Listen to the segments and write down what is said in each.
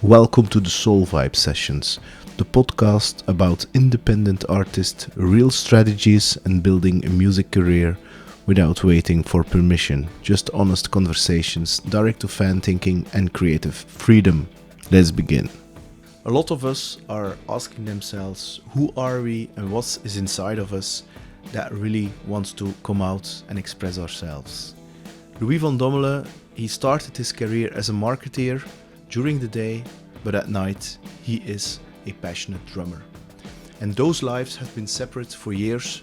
Welcome to the Soul Vibe Sessions, the podcast about independent artists, real strategies, and building a music career without waiting for permission. Just honest conversations, direct to fan thinking, and creative freedom. Let's begin. A lot of us are asking themselves, who are we and what is inside of us that really wants to come out and express ourselves? Louis Vandommele, he started his career as a marketeer during the day, but at night he is a passionate drummer. And those lives have been separate for years,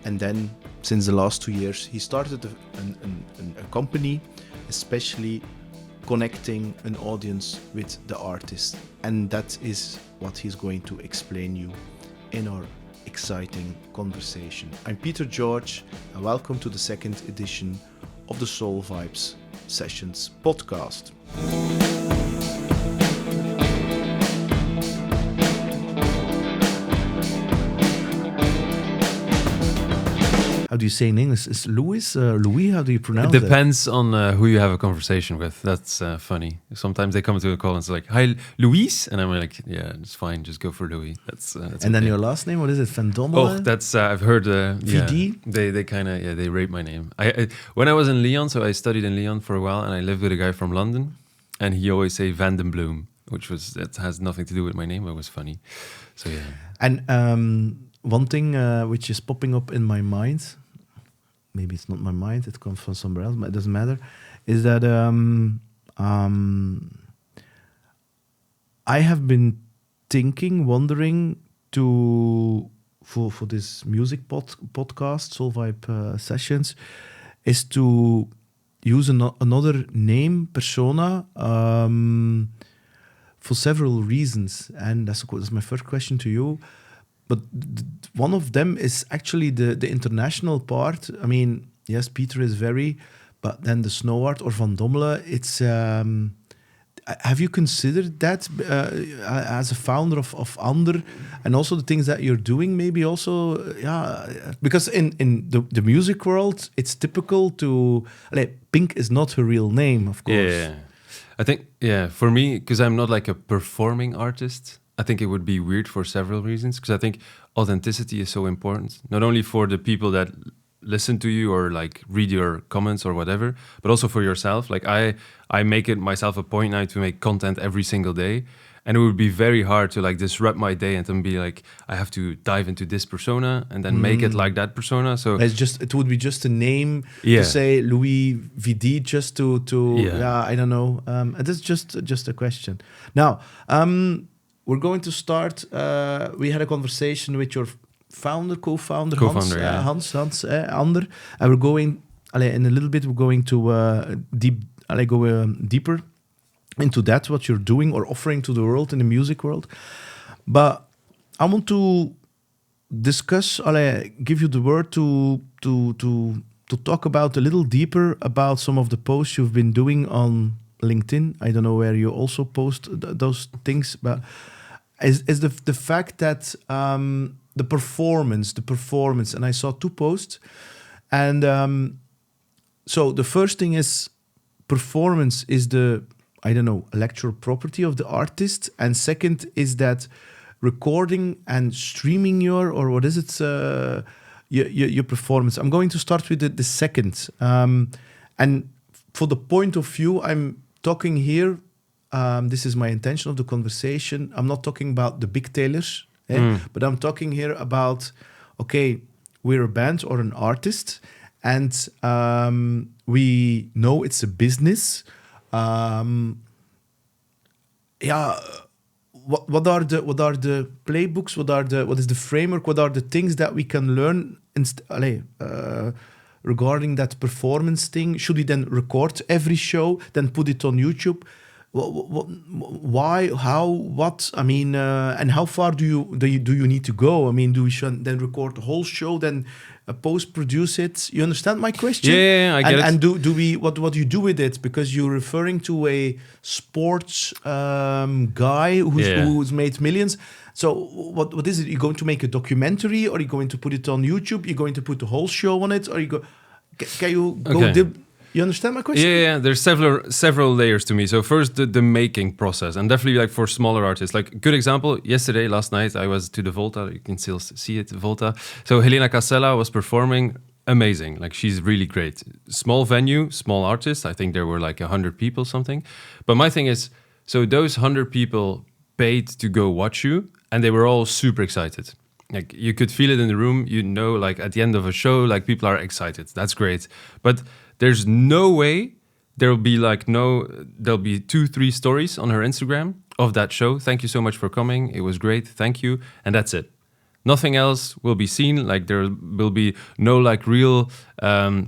and then since the last 2 years he started a company especially connecting an audience with the artist, and that is what he's going to explain you in our exciting conversation. I'm Peter George, and welcome to the second edition of the Soul Vibes Sessions podcast. How do you say in English? Is Louis? Louis? How do you pronounce it? It depends on who you have a conversation with. That's funny. Sometimes they come to a call and it's like, "Hi, Louis," and I'm like, "Yeah, it's fine. Just go for Louis." That's and then your last name? What is it? Vandommele? Oh, that's I've heard. VD? They kind of they rate my name. I when I was in Lyon, so I studied in Lyon for a while, and I lived with a guy from London, and he always say Vandommele, that has nothing to do with my name, but it was funny. So yeah. And one thing which is popping up in my mind, maybe it's not my mind, it comes from somewhere else, but it doesn't matter, is that I have been wondering for this music podcast, Soul Vibe Sessions, is to use another name, persona, for several reasons. And that's my first question to you. But one of them is actually the international part. I mean, yes, Peter is but then the Snow Art or Vandommele, it's... have you considered that as a founder of Andr, and also the things that you're doing, maybe also, because in the music world, it's typical to... Pink is not her real name, of course. Yeah. I think, for me, because I'm not like a performing artist, I think it would be weird for several reasons, because I think authenticity is so important, not only for the people that listen to you or like read your comments or whatever, but also for yourself. Like I make it myself a point now to make content every single day, and it would be very hard to like disrupt my day and then be like, I have to dive into this persona and then make it like that persona. So it would be just a name to say Louis VD, just to I don't know. It is just a question. Now, we're going to start. We had a conversation with your co-founder Hans, Andr, and we're going. In a little bit, we're going to go deeper into that, what you're doing or offering to the world in the music world. But I want to discuss. Give you the word to talk about a little deeper about some of the posts you've been doing on LinkedIn. I don't know where you also post those things, but is the fact that the performance, and I saw 2 posts, and so the first thing is performance is the intellectual property of the artist, and second is that recording and streaming your performance. I'm going to start with the second, and for the point of view I'm talking here. This is my intention of the conversation. I'm not talking about the big tailors, but I'm talking here about, we're a band or an artist, and we know it's a business. What are the playbooks? What is the framework? What are the things that we can learn regarding that performance thing? Should we then record every show, then put it on YouTube? Why? How? What? I mean, and how far do you need to go? I mean, do we should then record the whole show, then post-produce it? You understand my question? Yeah, I get it. And do we? What do you do with it? Because you're referring to a sports guy who's made millions. So what is it? You're going to make a documentary, or are you going to put it on YouTube? You're going to put the whole show on it, or can you go? You understand my question? Yeah. There's several layers to me. So first, the making process, and definitely like for smaller artists. Like good example, last night I was to the Volta. You can still see it, Volta. So Helena Casella was performing. Amazing, like she's really great. Small venue, small artist. I think there were like 100 people, something. But my thing is, so those 100 people paid to go watch you, and they were all super excited. Like you could feel it in the room. Like at the end of a show, like people are excited. That's great. But there's no way there'll be 2-3 stories on her Instagram of that show. Thank you so much for coming. It was great. Thank you. And that's it. Nothing else will be seen. Like there will be no like real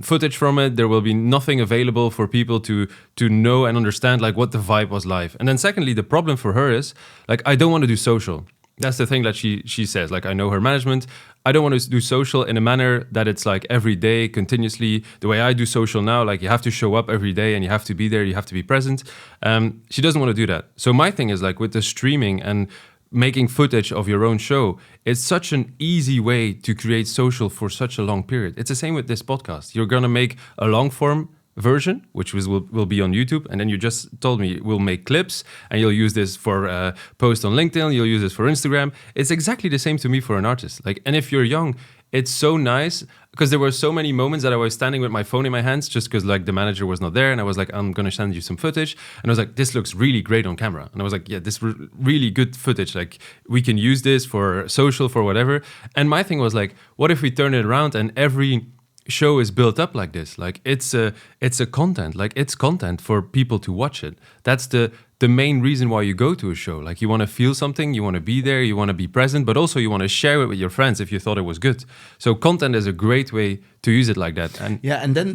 footage from it. There will be nothing available for people to know and understand like what the vibe was live. And then secondly, the problem for her is like I don't want to do social. That's the thing that she says. Like I know her management. I don't want to do social in a manner that it's like every day, continuously. The way I do social now, like you have to show up every day and you have to be there. You have to be present. She doesn't want to do that. So my thing is like with the streaming and making footage of your own show, it's such an easy way to create social for such a long period. It's the same with this podcast. You're going to make a long form version, which will be on YouTube, and then you just told me we'll make clips and you'll use this for post on LinkedIn, you'll use this for Instagram. It's exactly the same to me for an artist. Like, and if you're young, it's so nice because there were so many moments that I was standing with my phone in my hands just because like the manager was not there, and I was like, I'm gonna send you some footage, and I was like, this looks really great on camera, and I was like, yeah, this really good footage, like we can use this for social, for whatever. And my thing was like, what if we turn it around and every show is built up like this? Like it's a content, like it's content for people to watch it. That's the main reason why you go to a show. Like you want to feel something, you want to be there, you want to be present, but also you want to share it with your friends if you thought it was good. So content is a great way to use it like that. And yeah, and then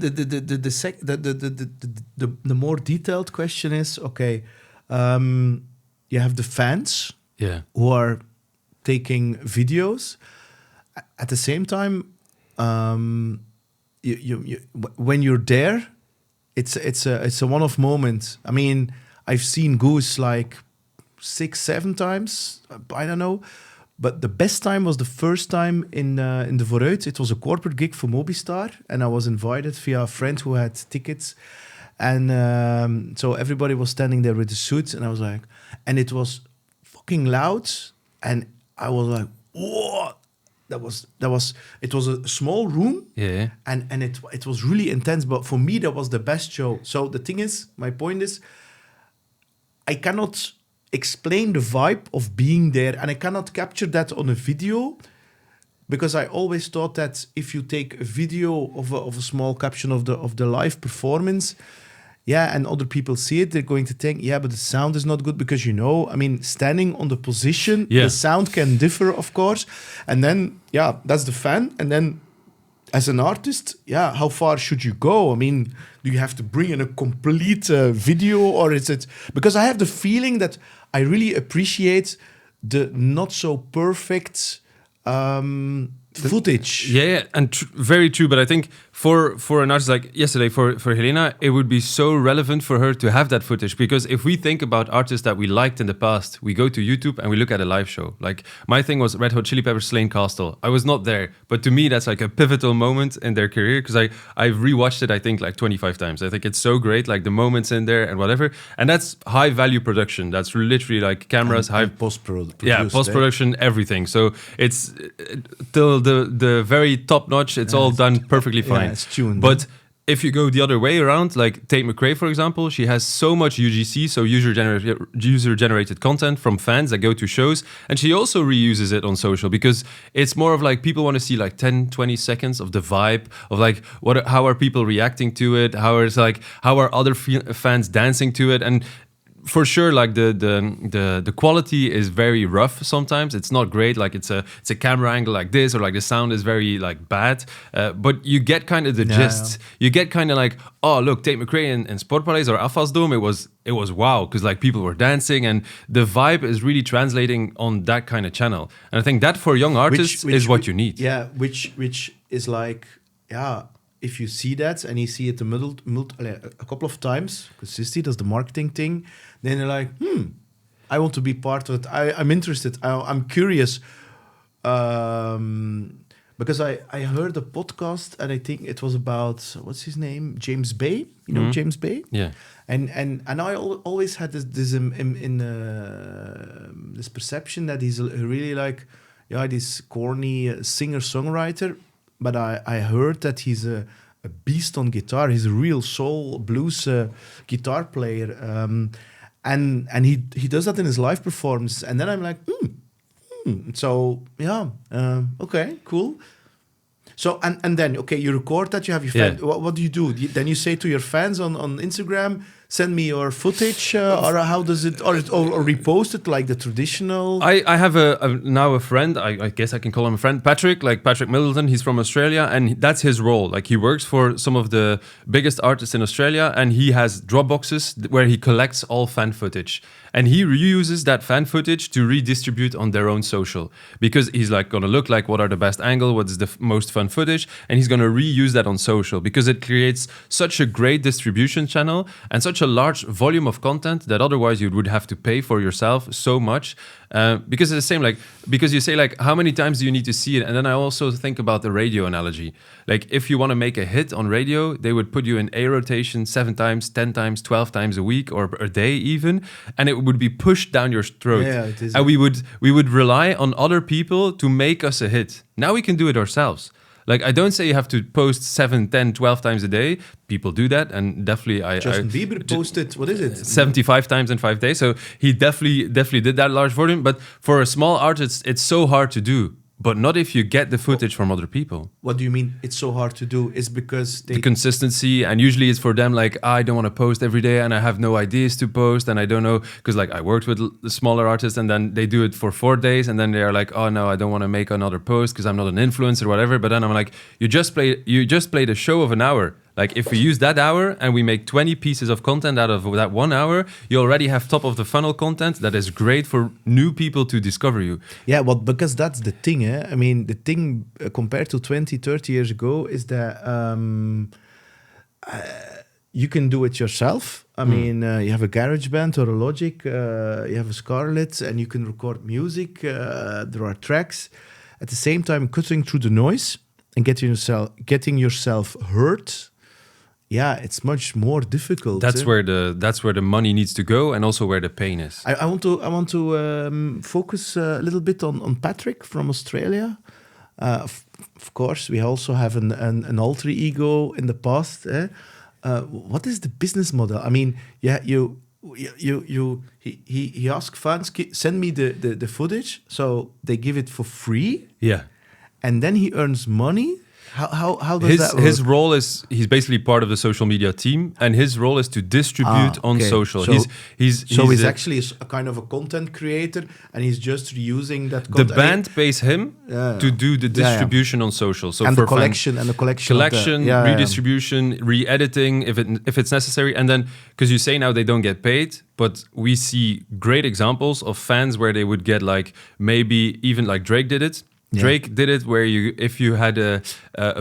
the more detailed question is, okay, you have the fans, yeah, who are taking videos. At the same time, you when you're there, it's a one-off moment. I mean, I've seen Goose like 6-7 times. I don't know, but the best time was the first time in the Vooruit. It was a corporate gig for Mobistar, and I was invited via a friend who had tickets, and so everybody was standing there with the suits, and I was like, and it was fucking loud, and I was like, whoa. It was a small room, yeah, and it was really intense. But for me, that was the best show. So the thing is, my point is, I cannot explain the vibe of being there, and I cannot capture that on a video, because I always thought that if you take a video of a small caption of the live performance, yeah, and other people see it, they're going to think, yeah, but the sound is not good, because I mean, standing on the position, yeah, the sound can differ, of course. And then, yeah, that's the fan. And then as an artist, yeah, how far should you go? I mean, do you have to bring in a complete video, or is it... Because I have the feeling that I really appreciate the not so perfect footage. Yeah, and very true. But I think for an artist like yesterday, for Helena, it would be so relevant for her to have that footage, because if we think about artists that we liked in the past, we go to YouTube and we look at a live show. Like my thing was Red Hot Chili Peppers, Slane Castle. I was not there, but to me that's like a pivotal moment in their career, because I've rewatched it I think like 25 times. I think it's so great, like the moments in there and whatever. And that's high value production. That's literally like cameras, and high post-production. Yeah, post-production, everything. So it's till the very top notch. It's all done perfectly fine. Yeah, it's tuned. But if you go the other way around, like Tate McRae, for example, she has so much UGC, so user-generated content from fans that go to shows, and she also reuses it on social, because it's more of like people want to see like 10, 20 seconds of the vibe of like how are people reacting to it, how are other fans dancing to it. And for sure, like the quality is very rough sometimes. It's not great. Like it's a camera angle like this, or like the sound is very like bad. But you get kind of the gist. Yeah. You get kind of like, oh look, Tate McRae in Sportpaleis or Afasdome, it was wow, because like people were dancing, and the vibe is really translating on that kind of channel. And I think that for young artists is what you need. Yeah, which is like, yeah. If you see that and you see it a couple of times, because Sisti does the marketing thing, then you're like, I want to be part of it. I'm interested. I'm curious. because I heard a podcast and I think it was about, what's his name, James Bay. You know James Bay? Yeah. And I always had this this perception that he's really like, this corny singer-songwriter. But I heard that he's a beast on guitar. He's a real soul blues guitar player. And he does that in his live performance. And then I'm like, So, okay, cool. So, and then, okay, you record that, you have your fans. What do you do? Then you say to your fans on Instagram, send me your footage, or how does it, or repost it like the traditional? I have now a friend, I guess I can call him a friend, Patrick Middleton. He's from Australia, and that's his role. Like, he works for some of the biggest artists in Australia, and he has Dropboxes where he collects all fan footage. And he reuses that fan footage to redistribute on their own social, because he's like going to look like what are the best angle, what is the most fun footage, and he's going to reuse that on social, because it creates such a great distribution channel and such a large volume of content that otherwise you would have to pay for yourself so much. Because it's the same, like, because you say, like, how many times do you need to see it? And then I also think about the radio analogy. Like, if you want to make a hit on radio, they would put you in A rotation 7 times, 10 times, 12 times a week or a day even, and it would be pushed down your throat. Yeah, it is. And we would rely on other people to make us a hit. Now we can do it ourselves. Like, I don't say you have to post 7, 10, 12 times a day. People do that, and definitely Justin Bieber posted, what is it? 75 times in 5 days. So he definitely did that large volume. But for a small artist, it's so hard to do. But not if you get the footage from other people. What do you mean it's so hard to do? Is because the consistency, and usually it's for them like, I don't want to post every day and I have no ideas to post and I don't know, because like I worked with the smaller artists and then they do it for 4 days and then they are like, oh no, I don't want to make another post because I'm not an influencer or whatever. But then I'm like, you just played a show of an hour. Like, if we use that hour and we make 20 pieces of content out of that 1 hour, you already have top of the funnel content that is great for new people to discover you. Yeah, well, because that's the thing. I mean, the thing compared to 20, 30 years ago is that you can do it yourself. I mean, you have a GarageBand or a Logic, you have a Scarlett, and you can record music. There are tracks. At the same time, cutting through the noise and getting yourself heard. Yeah, it's much more difficult. That's where the money needs to go, and also where the pain is. I want to focus a little bit on Patrick from Australia. Of course, we also have an alter ego in the past. What is the business model? I mean, yeah, he asks fans, send me the footage, so they give it for free. Yeah, and then he earns money. How does that work? His role is, he's basically part of the social media team, and his role is to distribute on social. So he's actually a kind of a content creator, and he's just reusing that content. The band pays him to do the distribution on social. So and for the collection, redistribution, re-editing if it's necessary. And then, because you say now they don't get paid, but we see great examples of fans where they would get, like, maybe even like Drake did it. Drake did it where if you had a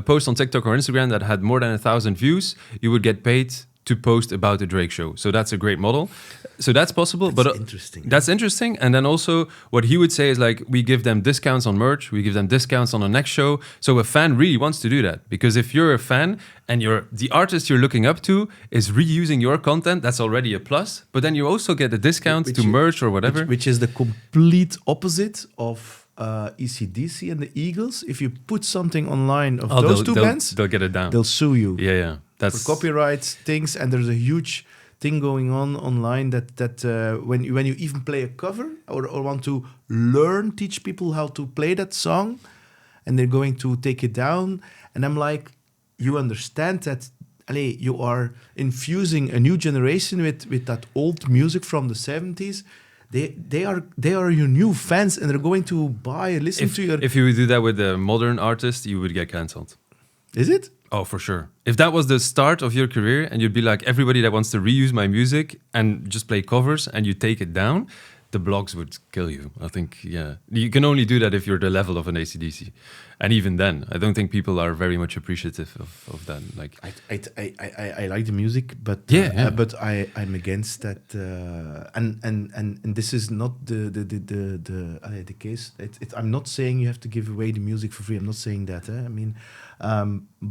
post on TikTok or Instagram that had more than 1,000 views, you would get paid to post about the Drake show. So that's a great model. So that's possible. That's interesting. And then also what he would say is, like, we give them discounts on merch, we give them discounts on the next show. So a fan really wants to do that, because if you're a fan and the artist you're looking up to is reusing your content, that's already a plus. But then you also get a discount to merch or whatever. Which is the complete opposite of ECDC and the Eagles. If you put something online of those two bands, they'll get it down. They'll sue you. Yeah. That's for copyright things, and there's a huge thing going on online that when you even play a cover or want to teach people how to play that song, and they're going to take it down. And I'm like, you understand that you are infusing a new generation with that old music from the 70s. They are your new fans, and they're going to listen to your... If you would do that with a modern artist, you would get cancelled. Is it? Oh, for sure. If that was the start of your career and you'd be like, everybody that wants to reuse my music and just play covers, and you take it down, the blogs would kill you. I think, yeah. You can only do that if you're the level of an AC/DC. And even then, I don't think people are very much appreciative of that. Like, I like the music, but but I'm against that. And this is not the case. I'm not saying you have to give away the music for free. I'm not saying that. I mean,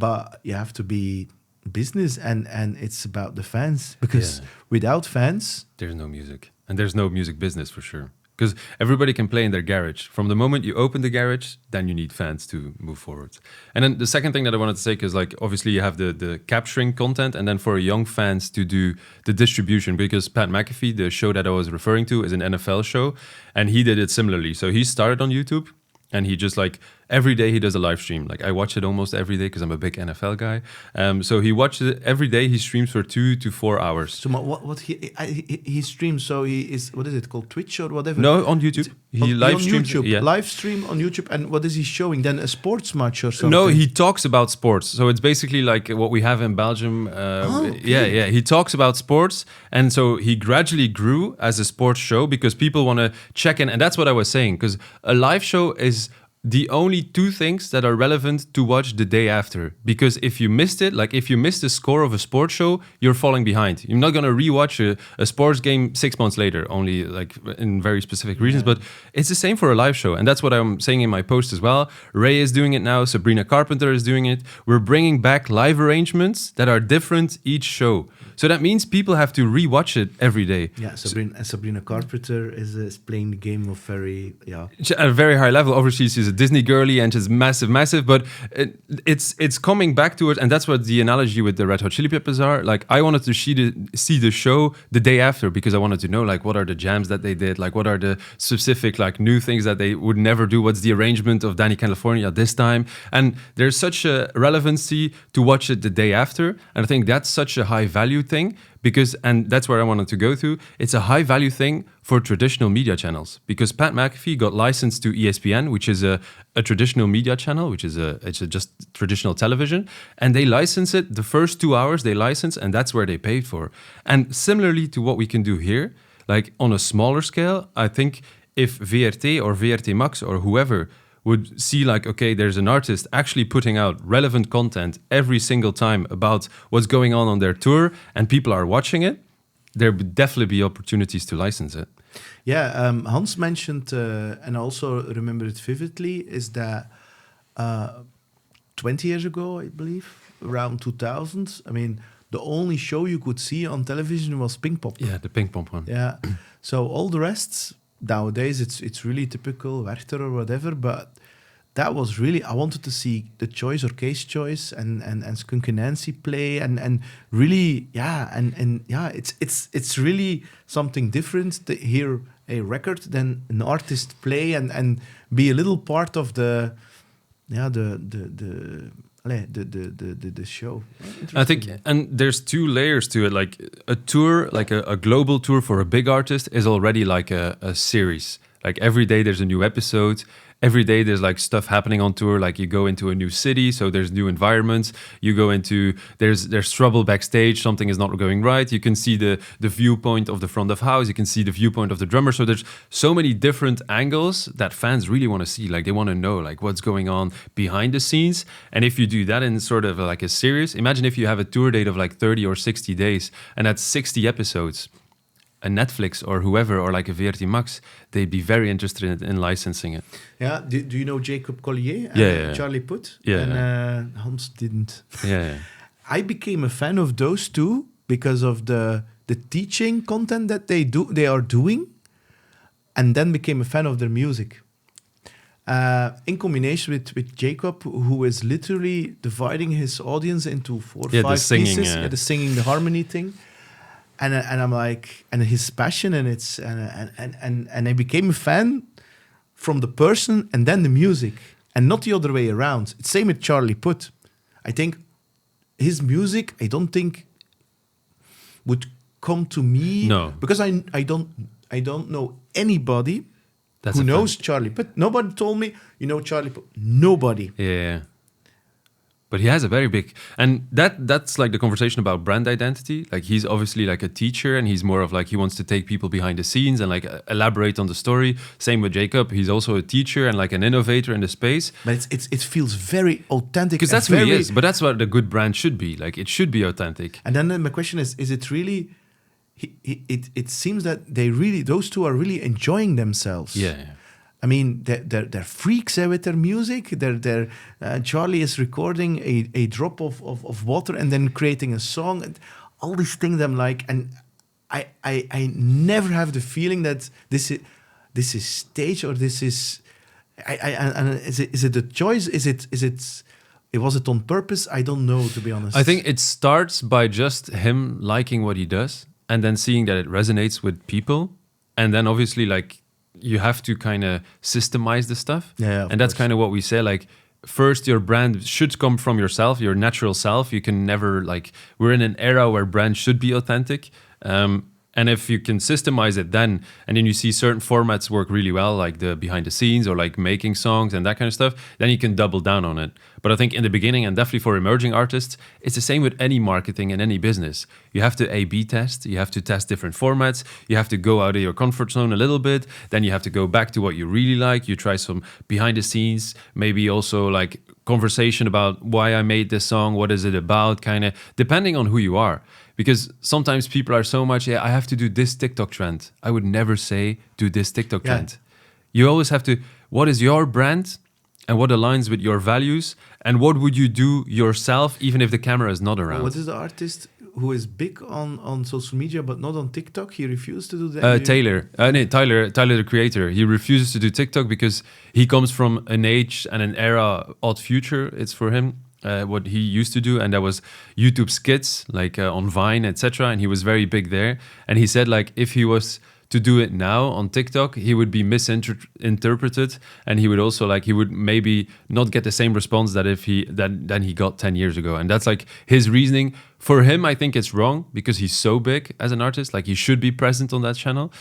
but you have to be business, and it's about the fans, because without fans, there's no music, and there's no music business for sure. Because everybody can play in their garage. From the moment you open the garage, then you need fans to move forward. And then the second thing that I wanted to say is, like, obviously you have the capturing content, and then for young fans to do the distribution. Because Pat McAfee, the show that I was referring to, is an NFL show, and he did it similarly. So he started on YouTube, and he just, like, every day he does a live stream. Like, I watch it almost every day because I'm a big NFL guy. So he watches it every day. He streams for 2 to 4 hours. So what he streams? So he is, what is it called, Twitch or whatever? No, on YouTube. He live streams. YouTube, yeah. live stream on YouTube. And what is he showing? Then a sports match or something? No, he talks about sports. So it's basically like what we have in Belgium. Okay. Yeah. He talks about sports. And so he gradually grew as a sports show because people want to check in. And that's what I was saying. Because a live show is the only 2 things that are relevant to watch the day after. Because if you missed it, like if you missed the score of a sports show, you're falling behind. You're not going to rewatch a sports game 6 months later, only like in very specific reasons. But it's the same for a live show. And that's what I'm saying in my post as well. Ray is doing it now. Sabrina Carpenter is doing it. We're bringing back live arrangements that are different each show. So that means people have to rewatch it every day. Yeah, Sabrina Carpenter is playing the game of at a very high level. Obviously, she's a Disney girly and she's massive. But it's coming back to it, and that's what the analogy with the Red Hot Chili Peppers are. Like, I wanted to see the show the day after because I wanted to know, like, what are the jams that they did, like what are the specific like new things that they would never do. What's the arrangement of Danny California this time? And there's such a relevancy to watch it the day after, and I think that's such a high value thing because, and that's where I wanted to go to, it's a high value thing for traditional media channels because Pat McAfee got licensed to ESPN, which is a traditional media channel, which is just traditional television, and they license it. The first 2 hours they license, and that's where they paid for. And similarly to what we can do here, like on a smaller scale, I think if VRT or VRT Max or whoever would see like, okay, there's an artist actually putting out relevant content every single time about what's going on their tour and people are watching it, there would definitely be opportunities to license it. Yeah, Hans mentioned, and I also remember it vividly, is that 20 years ago, I believe, around 2000, I mean, the only show you could see on television was Ping Pong. Yeah, the Ping Pong one. Yeah, so all the rest... Nowadays, it's really typical Werther or whatever, but that was really, I wanted to see the choice or case choice and Skunk and Nancy play and really, it's really something different to hear a record than an artist play and be a little part of the show. I think, and there's 2 layers to it. Like a tour, like a global tour for a big artist is already like a series. Like every day there's a new episode. Every day there's like stuff happening on tour. Like you go into a new city, so there's new environments. You go into, there's trouble backstage. Something is not going right. You can see the viewpoint of the front of house. You can see the viewpoint of the drummer. So there's so many different angles that fans really want to see. Like they want to know like what's going on behind the scenes. And if you do that in sort of like a series, imagine if you have a tour date of like 30 or 60 days and that's 60 episodes. A Netflix or whoever, or like a VRT Max, they'd be very interested in licensing it. Yeah, do you know Jacob Collier and Charlie Puth? Yeah. And Hans didn't. Yeah. I became a fan of those 2 because of the teaching content that they are doing, and then became a fan of their music. In combination with Jacob, who is literally dividing his audience into 4 or 5 pieces. The singing, the harmony thing. And I'm like, and his passion, and it's and I became a fan from the person and then the music, and not the other way around. It's same with Charlie Puth. I think his music, I don't think would come to me. No, because I don't know anybody who knows Charlie Puth. Nobody told me, you know Charlie Puth. Nobody. Yeah. But he has a very big, and that's like the conversation about brand identity. Like he's obviously like a teacher, and he's more of like he wants to take people behind the scenes and like elaborate on the story. Same with Jacob, he's also a teacher and like an innovator in the space. But it feels very authentic, because that's who he is. But that's what the good brand should be. Like it should be authentic. And then my question is it really? It seems that those two are really enjoying themselves. Yeah. I mean, they're freaks with their music. Charlie is recording a drop of water and then creating a song. And all these things I'm like, and I never have the feeling that this is stage or this is. And is it a choice? Was it on purpose? I don't know, to be honest. I think it starts by just him liking what he does and then seeing that it resonates with people, and then obviously like. You have to kind of systemize the stuff. Yeah, and that's kind of what we say. Like, first, your brand should come from yourself, your natural self. You can never, like, we're in an era where brands should be authentic. And if you can systemize it then, and then you see certain formats work really well, like the behind the scenes or like making songs and that kind of stuff, then you can double down on it. But I think in the beginning, and definitely for emerging artists, it's the same with any marketing and any business. You have to A/B test, you have to test different formats, you have to go out of your comfort zone a little bit, then you have to go back to what you really like, you try some behind the scenes, maybe also like conversation about why I made this song, what is it about, kind of, depending on who you are. Because sometimes people are so much, I have to do this TikTok trend. I would never say, do this TikTok trend. You always have to, what is your brand and what aligns with your values? And what would you do yourself, even if the camera is not around? What is the artist who is big on social media, but not on TikTok? He refused to do that? Tyler, the creator. He refuses to do TikTok because he comes from an age and an era, odd future, it's for him. What he used to do, and that was YouTube skits, like on Vine, etc. And he was very big there. And he said, like, if he was to do it now on TikTok, he would be misinterpreted, and he would also like he would maybe not get the same response that than he got 10 years ago. And that's like his reasoning. For him, I think it's wrong because he's so big as an artist. Like he should be present on that channel,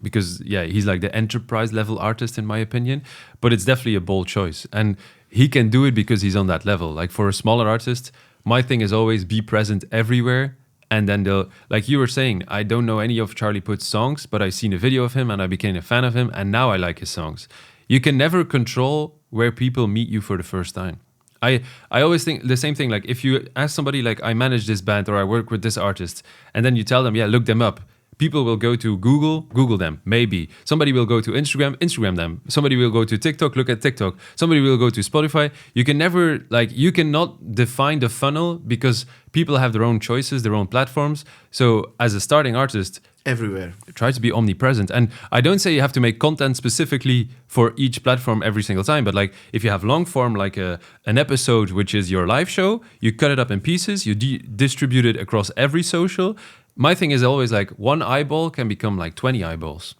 because he's like the enterprise level artist in my opinion. But it's definitely a bold choice, and he can do it because he's on that level. Like for a smaller artist, my thing is always be present everywhere. And then they'll, like you were saying, I don't know any of Charlie Puth's songs, but I've seen a video of him and I became a fan of him. And now I like his songs. You can never control where people meet you for the first time. I always think the same thing. Like if you ask somebody like, I manage this band or I work with this artist, and then you tell them, look them up. People will go to Google them, maybe. Somebody will go to Instagram them. Somebody will go to TikTok, look at TikTok. Somebody will go to Spotify. You can never, you cannot define the funnel because people have their own choices, their own platforms. So as a starting artist, everywhere, try to be omnipresent. And I don't say you have to make content specifically for each platform every single time, but like if you have long form, like an episode, which is your live show, you cut it up in pieces, you distribute it across every social. My thing is always like one eyeball can become like 20 eyeballs,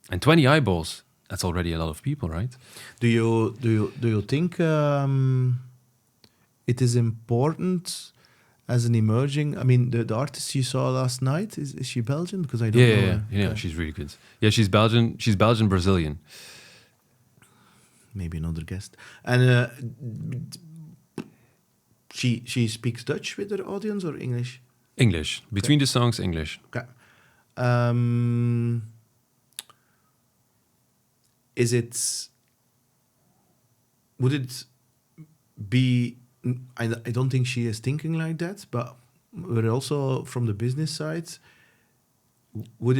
and 20 eyeballs, that's already a lot of people, right? Do you think it is important as an emerging? I mean, the artist you saw last night, is she Belgian? Because I don't know. Yeah, she's really good. Yeah, she's Belgian. She's Belgian Brazilian. Maybe another guest. And she speaks Dutch with her audience or English? English. Between the songs, English. Okay. Would it be, I don't think she is thinking like that, but also from the business side, would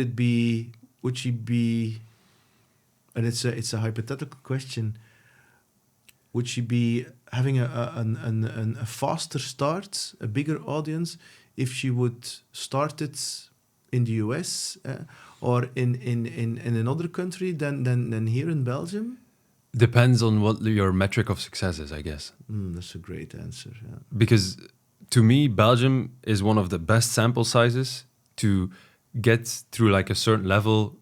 she be, and it's a hypothetical question, would she be having a faster start, a bigger audience, if she would start it in the US or in another country than here in Belgium? Depends on what your metric of success is, I guess. That's a great answer. Yeah. Because to me, Belgium is one of the best sample sizes to get through like a certain level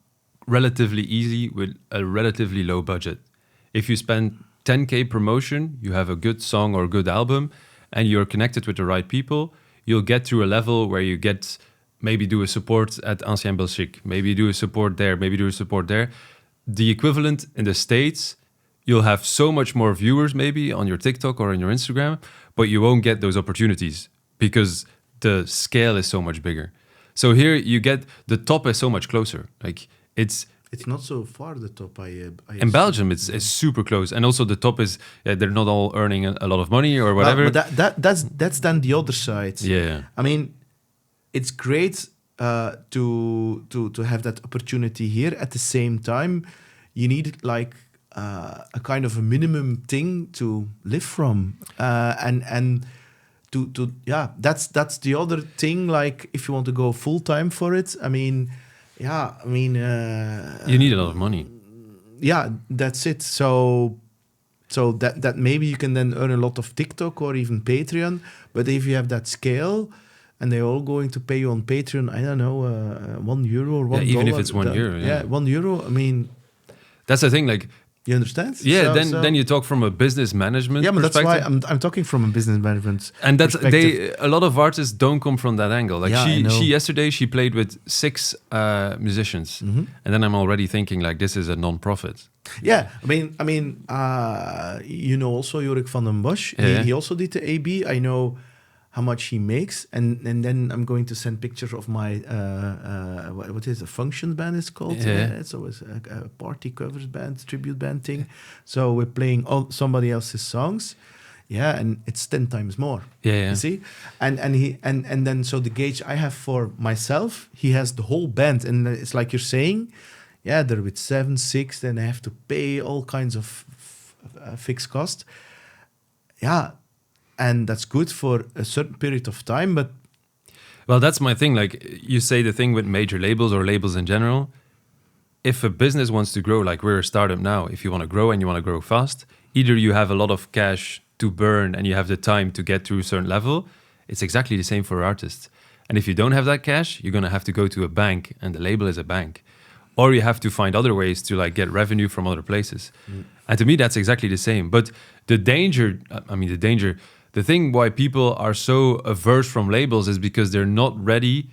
relatively easy with a relatively low budget. If you spend 10K promotion, you have a good song or a good album, and you're connected with the right people, you'll get through a level where you get, maybe do a support at Ancien Belgique, maybe do a support there, maybe do a support there. The equivalent in the States, you'll have so much more viewers maybe on your TikTok or on your Instagram, but you won't get those opportunities because the scale is so much bigger. So here you get the top is so much closer. Like it's not so far the top. I in assume. Belgium, it's super close, and also the top is they're not all earning a lot of money or whatever. But that's then the other side. Yeah. I mean, it's great to have that opportunity here. At the same time, you need like a kind of a minimum thing to live from, and to that's the other thing. Like if you want to go full time for it, I mean, you need a lot of money. Yeah, that's it. So that maybe you can then earn a lot of TikTok or even Patreon. But if you have that scale, and they're all going to pay you on Patreon, I don't know, €1 or $1. Even if it's €1. Yeah, €1. I mean, that's the thing. Like, you understand? Yeah. Then you talk from a business management. Yeah, but that's perspective. why I'm talking from a business management. And that's perspective. a lot of artists don't come from that angle. Like Yeah, she yesterday she played with 6 musicians, and then I'm already thinking like this is a non-profit. Yeah, I mean, you know, also Jorik van den Bosch. Yeah. He also did the AB. I know how much he makes, and then I'm going to send pictures of my what is a function band is called. Yeah. So it's a party covers band, tribute band thing. So we're playing somebody else's songs. Yeah, and it's 10 times more. Yeah. You see, and then so the gauge I have for myself, he has the whole band, and it's like you're saying, yeah, they're with 7, 6, then I have to pay all kinds of fixed cost. Yeah, and that's good for a certain period of time, but well, that's my thing. Like you say, the thing with major labels or labels in general, if a business wants to grow, like we're a startup now, if you want to grow and you want to grow fast, either you have a lot of cash to burn and you have the time to get to a certain level. It's exactly the same for artists. And if you don't have that cash, you're going to have to go to a bank, and the label is a bank. Or you have to find other ways to like get revenue from other places. And to me, that's exactly the same. But the thing why people are so averse from labels is because they're not ready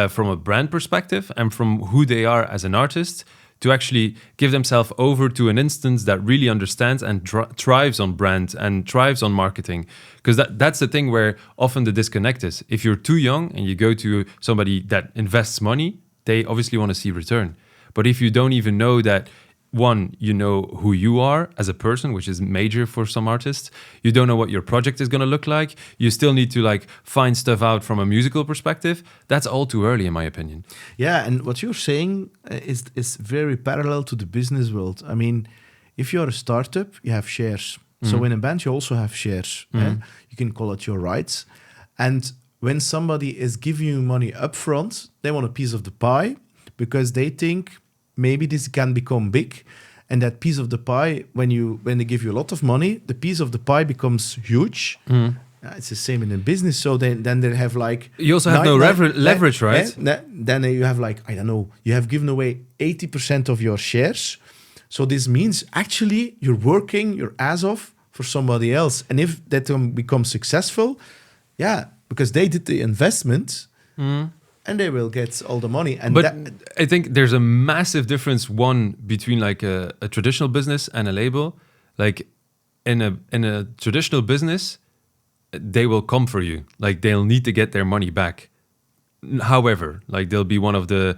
from a brand perspective and from who they are as an artist to actually give themselves over to an instance that really understands and thrives on brand and thrives on marketing. Because that's the thing where often the disconnect is. If you're too young and you go to somebody that invests money, they obviously want to see return. But if you don't even know that, one, you know who you are as a person, which is major for some artists. You don't know what your project is going to look like. You still need to like find stuff out from a musical perspective. That's all too early, in my opinion. Yeah, and what you're saying is very parallel to the business world. I mean, if you're a startup, you have shares. So in a band, you also have shares. You can call it your rights. And when somebody is giving you money upfront, they want a piece of the pie because they think maybe this can become big, and that piece of the pie, when they give you a lot of money, the piece of the pie becomes huge. It's the same in a business. So then they have like you also have leverage, right? Then you have like, I don't know, you have given away 80% of your shares. So this means actually you're working your ass off for somebody else, and if that becomes successful, yeah, because they did the investment. And they will get all the money. But I think there's a massive difference, one, between like a traditional business and a label. Like in a traditional business, they will come for you. Like they'll need to get their money back. However, like they'll be one of the,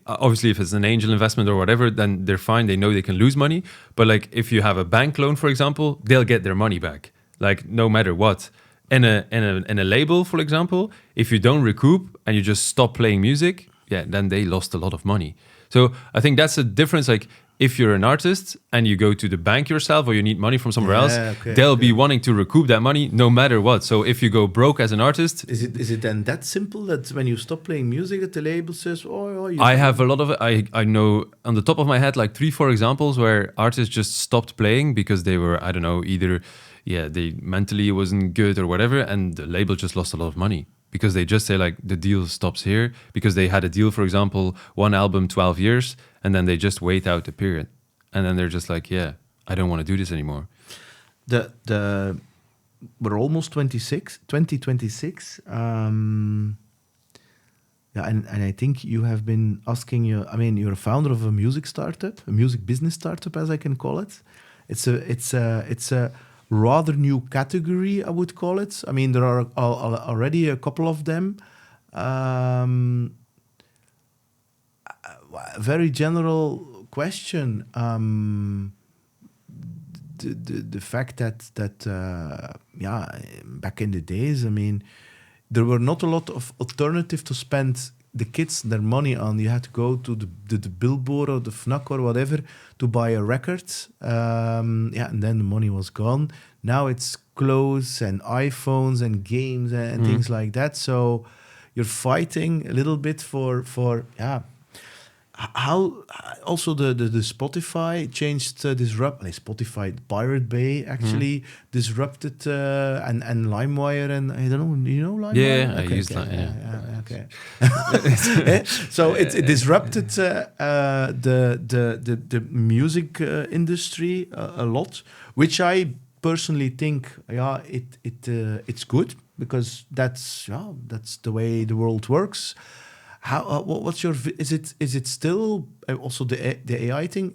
obviously if it's an angel investment or whatever, then they're fine. They know they can lose money. But like if you have a bank loan, for example, they'll get their money back. Like no matter what. In a label, for example, if you don't recoup and you just stop playing music, then they lost a lot of money. So I think that's a difference. Like if you're an artist and you go to the bank yourself or you need money from somewhere else, they'll be wanting to recoup that money no matter what. So if you go broke as an artist, is it then that simple that when you stop playing music, that the label says, I have a lot of it. I know on the top of my head like 3-4 examples where artists just stopped playing because they were, I don't know, either they mentally wasn't good or whatever, and the label just lost a lot of money because they just say like the deal stops here because they had a deal, for example, 1 album, 12 years, and then they just wait out the period, and then they're just like, I don't want to do this anymore. We're almost 2026. And I think you have been asking you're a founder of a music startup, a music business startup, as I can call it. It's a rather new category, I would call it. I mean, there are already a couple of them. Very general question. The fact that back in the days, I mean, there were not a lot of alternative to spend the kids their money on. You had to go to the Billboard or the Fnac or whatever to buy a record. And then the money was gone. Now it's clothes and iPhones and games and things like that. So you're fighting a little bit for how also the Spotify changed Spotify Pirate Bay actually disrupted and LimeWire, and I don't know, you know LimeWire? Yeah, I use Lime. Okay. So it disrupted the music industry a lot, which I personally think it's good, because that's the way the world works. How? What's your? Is it still also the AI thing?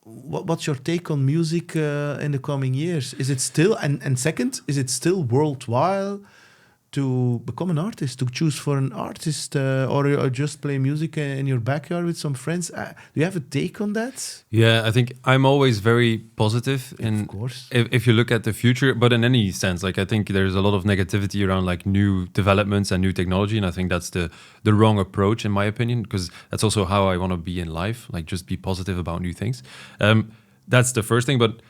What's your take on music in the coming years? Is it still and second? Is it still worthwhile to become an artist, to choose for an artist, or just play music in your backyard with some friends? Do you have a take on that? Yeah, I think I'm always very positive Of course. if you look at the future, but in any sense, like I think there's a lot of negativity around like new developments and new technology, and I think that's the wrong approach in my opinion, because that's also how I want to be in life, like just be positive about new things. That's the first thing, but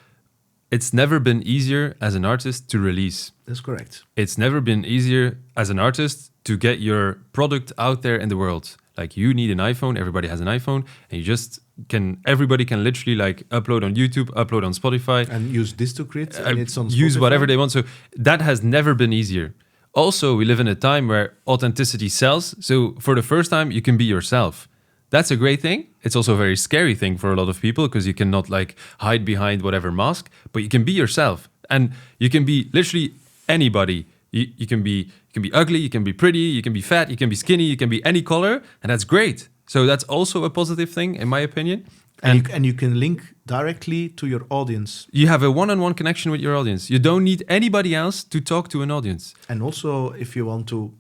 it's never been easier as an artist to release. That's correct. It's never been easier as an artist to get your product out there in the world. Like you need an iPhone, everybody has an iPhone, and everybody can literally like upload on YouTube, upload on Spotify. And use DistroKid, and it's on Spotify. Use whatever they want. So that has never been easier. Also, we live in a time where authenticity sells. So for the first time, you can be yourself. That's a great thing. It's also a very scary thing for a lot of people, because you cannot like hide behind whatever mask, but you can be yourself, and you can be literally anybody. You can be ugly, you can be pretty, you can be fat, you can be skinny, you can be any color, and that's great. So that's also a positive thing, in my opinion. And you can link directly to your audience. You have a one-on-one connection with your audience. You don't need anybody else to talk to an audience. And also, if you want to,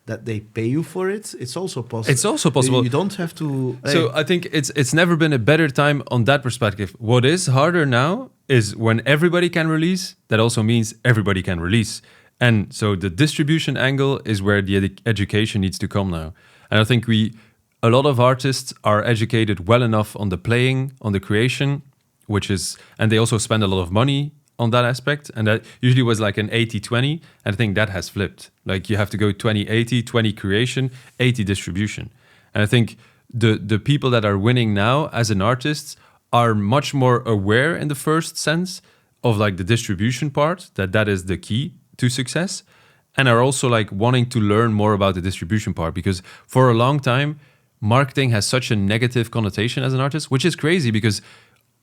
that they pay you for it, it's also possible. It's also possible. You don't have to. So I think it's never been a better time on that perspective. What is harder now is when everybody can release, that also means everybody can release. And so the distribution angle is where the education needs to come now. And I think a lot of artists are educated well enough on the playing, on the creation, and they also spend a lot of money on that aspect. And that usually was like an 80-20. And I think that has flipped. Like you have to go 20-80, 20 creation, 80 distribution. And I think the people that are winning now as an artist are much more aware in the first sense of like the distribution part, that is the key to success, and are also like wanting to learn more about the distribution part, because for a long time, marketing has such a negative connotation as an artist, which is crazy, because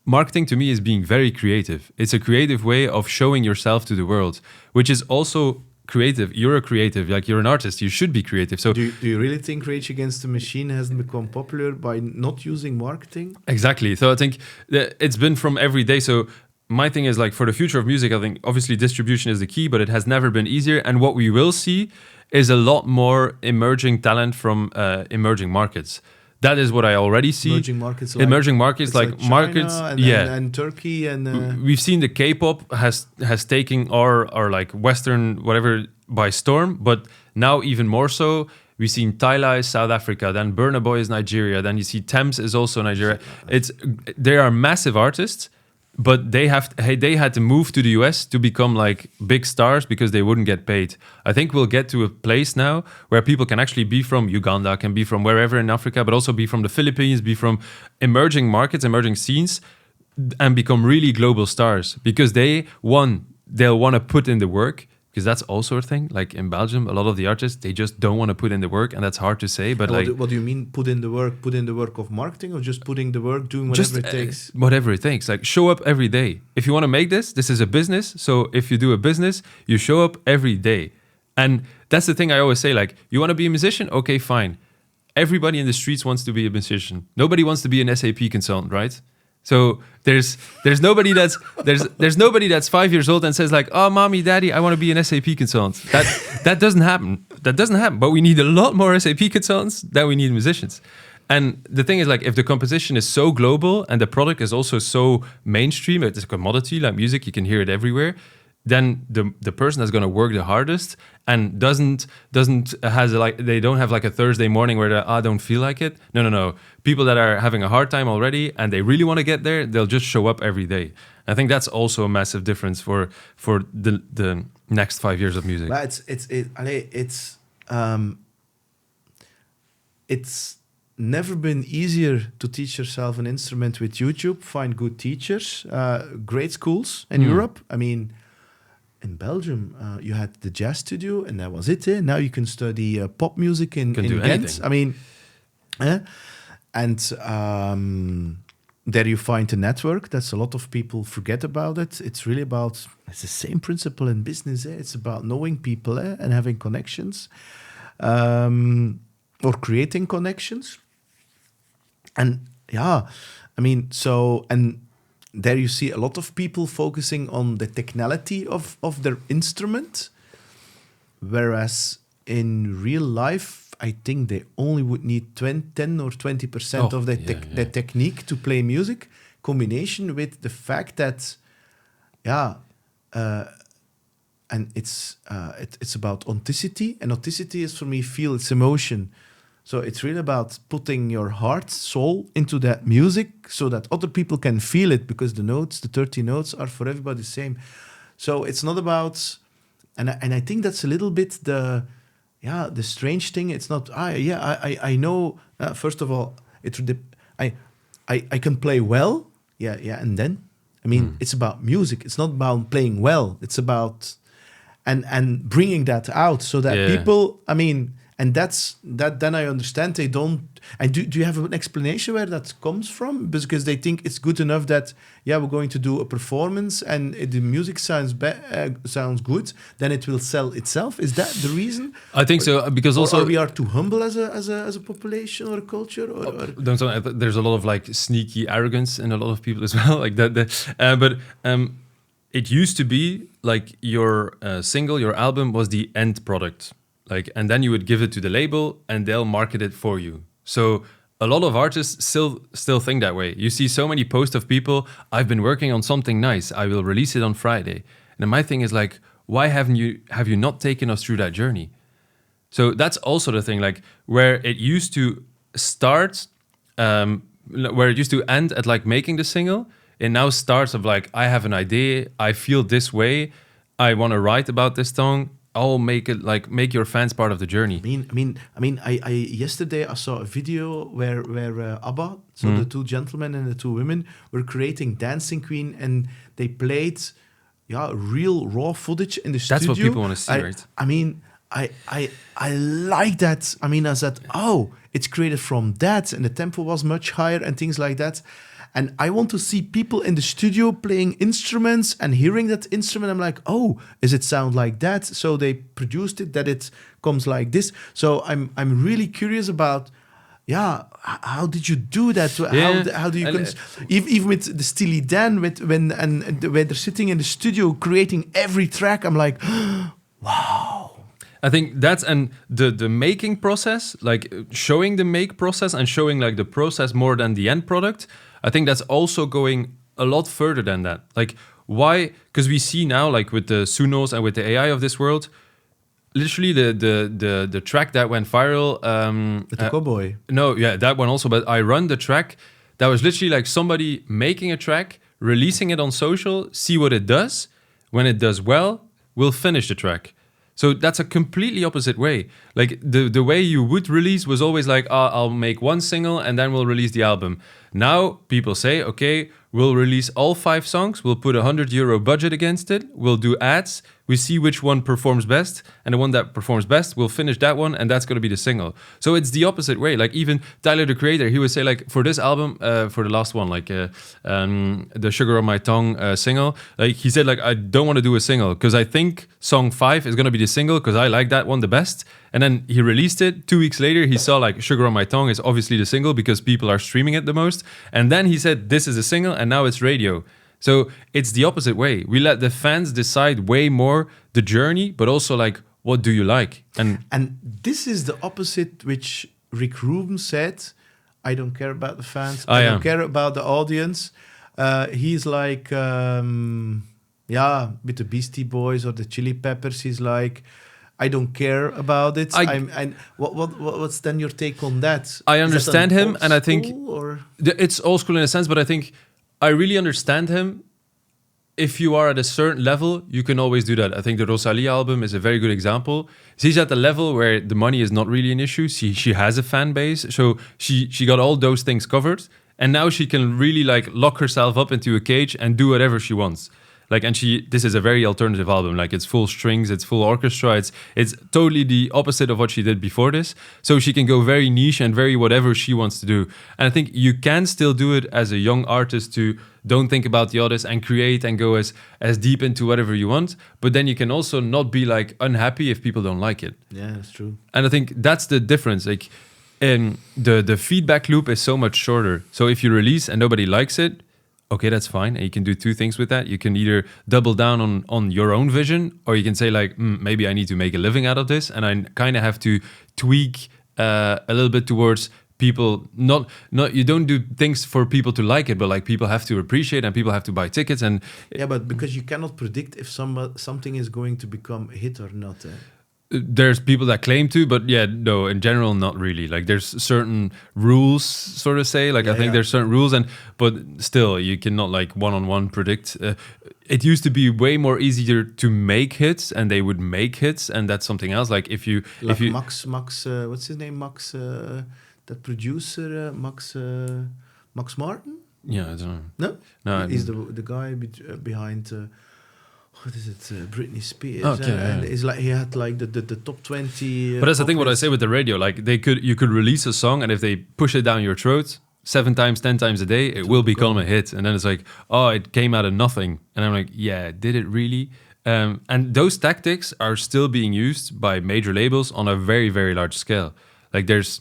marketing to me is being very creative. It's a creative way of showing yourself to the world, which is also creative. You're a creative, like you're an artist, you should be creative. So do you really think Rage Against the Machine hasn't become popular by not using marketing? Exactly. So I think it's been from every day. So my thing is like for the future of music, I think obviously distribution is the key, but it has never been easier. And what we will see is a lot more emerging talent from emerging markets. That is what I already see. Emerging markets like China markets, and Turkey and we've seen the K-pop has taken our like Western whatever by storm, but now even more so. We've seen Tyla is South Africa, then Burna Boy is Nigeria, then you see Thames is also Nigeria. They are massive artists, but they had to move to the US to become like big stars because they wouldn't get paid. I think we'll get to a place now where people can actually be from Uganda, can be from wherever in Africa, but also be from the Philippines, be from emerging markets, emerging scenes, and become really global stars because they'll want to put in the work. Because that's also a thing. Like in Belgium, a lot of the artists, they just don't want to put in the work, and that's hard to say. But like, what do you mean put in the work? Put in the work of marketing, or just putting the work, doing whatever it takes? Whatever it takes. Like show up every day. If you want to make this is a business. So if you do a business, you show up every day. And that's the thing I always say. Like, you want to be a musician? Okay, fine. Everybody in the streets wants to be a musician. Nobody wants to be an SAP consultant, right? So there's nobody that's 5 years old and says like, oh, mommy, daddy, I want to be an SAP consultant. That doesn't happen. That doesn't happen. But we need a lot more SAP consultants than we need musicians. And the thing is, like, if the composition is so global and the product is also so mainstream, it's a commodity like music, you can hear it everywhere, then the person that's going to work the hardest and they don't have like a Thursday morning where I don't feel like it. No. People that are having a hard time already and they really want to get there, they'll just show up every day. I think that's also a massive difference for the next 5 years of music. But it's never been easier to teach yourself an instrument with YouTube. Find good teachers, great schools in Europe. I mean, in Belgium, you had the jazz studio, and that was it. Now you can study pop music in Ghent. Anything. I mean, and there you find a network. That's a lot of people forget about it. It's really about, it's the same principle in business. It's about knowing people and having connections, or creating connections. And yeah, I mean, and there you see a lot of people focusing on the technicality of their instrument, whereas in real life, I think they only would need 10 or 20% of their technique to play music, combination with the fact that, and it's about authenticity, and authenticity is for me it's emotion. So it's really about putting your heart, soul into that music so that other people can feel it, because the 30 notes are for everybody the same. So it's not about, and I think that's a little bit the strange thing. It's not, I know, first of all, I can play well, and then, I mean, it's about music. It's not about playing well. It's about, and bringing that out so that people, I mean, and that's that. Then I understand they don't. And do you have an explanation where that comes from? Because they think it's good enough that we're going to do a performance and the music sounds good, then it will sell itself. Is that the reason? I think so, because also we are too humble as a population or a culture. There's a lot of like sneaky arrogance in a lot of people as well, like that. But it used to be like your single, your album was the end product. Like, and then you would give it to the label and they'll market it for you. So a lot of artists still think that way. You see so many posts of people, I've been working on something nice, I will release it on Friday. And my thing is like, why have you not taken us through that journey? So that's also the thing, like where it used to start, where it used to end at like making the single, it now starts of like, I have an idea, I feel this way, I want to write about this song. I'll make it like make your fans part of the journey. I mean, yesterday I saw a video where ABBA, so the two gentlemen and the two women, were creating Dancing Queen, and they played, real raw footage in the studio. That's what people want to see, right? I mean, I like that. I mean, I said, it's created from that, and the tempo was much higher and things like that. And I want to see people in the studio playing instruments and hearing that instrument. I'm like, does it sound like that? So they produced it, that it comes like this. So I'm really curious about, how did you do that? How do you even with the Steely Dan, when they're sitting in the studio creating every track? I'm like, wow. I think that's, and the making process, like showing the make process and showing like the process more than the end product. I think that's also going a lot further than that. Like, why? Because we see now, like with the Sunos and with the AI of this world, literally the track that went viral. With the cowboy. No, that one also. But I run the track. That was literally like somebody making a track, releasing it on social, see what it does. When it does well, we'll finish the track. So that's a completely opposite way. Like the way you would release was always like, I'll make one single and then we'll release the album. Now people say, okay, we'll release all 5 songs. We'll put €100 budget against it. We'll do ads. we see which one performs best, and the one that performs best, we'll finish that one, and that's going to be the single. So it's the opposite way. Like even Tyler, the Creator, he would say like for this album, for the last one, like the Sugar on My Tongue single, like he said like I don't want to do a single because I think song 5 is going to be the single because I like that one the best. And then he released it. 2 weeks later, he saw like Sugar on My Tongue is obviously the single because people are streaming it the most. And then he said, this is a single and now it's radio. So it's the opposite way. We let the fans decide way more the journey, but also like, what do you like? And this is the opposite which Rick Rubin said, I don't care about the fans. I don't care about the audience. He's like, with the Beastie Boys or the Chili Peppers, he's like, I don't care about it. What's then your take on that? I understand him, and I think it's old school in a sense, but I think I really understand him. If you are at a certain level, you can always do that. I think the Rosalie album is a very good example. She's at the level where the money is not really an issue. She has a fan base, so she got all those things covered, and now she can really like lock herself up into a cage and do whatever she wants. Like, and this is a very alternative album. Like, it's full strings, it's full orchestra. It's totally the opposite of what she did before this. So she can go very niche and very whatever she wants to do. And I think you can still do it as a young artist to don't think about the others and create and go as deep into whatever you want. But then you can also not be like unhappy if people don't like it. Yeah, that's true. And I think that's the difference. Like, the feedback loop is so much shorter. So if you release and nobody likes it, okay, that's fine. And you can do two things with that. You can either double down on your own vision, or you can say like, maybe I need to make a living out of this. And I kind of have to tweak a little bit towards people. Not you don't do things for people to like it, but like people have to appreciate and people have to buy tickets. And but because you cannot predict if something is going to become a hit or not. There's people that claim to, but no, in general, not really. Like there's certain rules, sort of say. Like I think there's certain rules, but still, you cannot like one-on-one predict. It used to be way more easier to make hits, and they would make hits, and that's something else. Like if you Max, what's his name? Max, the producer, Max Martin. Yeah, I don't know. No, he's the guy behind. What is it? Britney Spears. Okay, and it's like he had like the top 20. But that's the thing. What I say with the radio, like you could release a song, and if they push it down your throat 7 times, 10 times a day, it will become a hit. And then it's like, oh, it came out of nothing. And I'm like, yeah, did it really? And those tactics are still being used by major labels on a very, very large scale. Like there's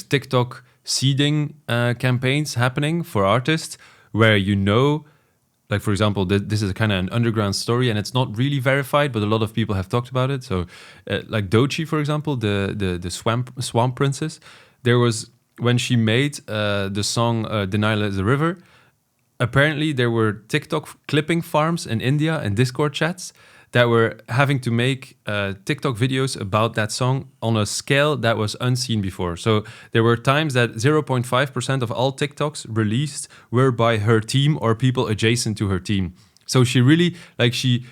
TikTok seeding campaigns happening for artists where like, for example, this is kind of an underground story, and it's not really verified, but a lot of people have talked about it. So, like Doechii, for example, the Swamp Princess, there was, when she made the song Denial is a River, apparently there were TikTok clipping farms in India and Discord chats that were having to make TikTok videos about that song on a scale that was unseen before. So there were times that 0.5% of all TikToks released were by her team or people adjacent to her team. So she really, like she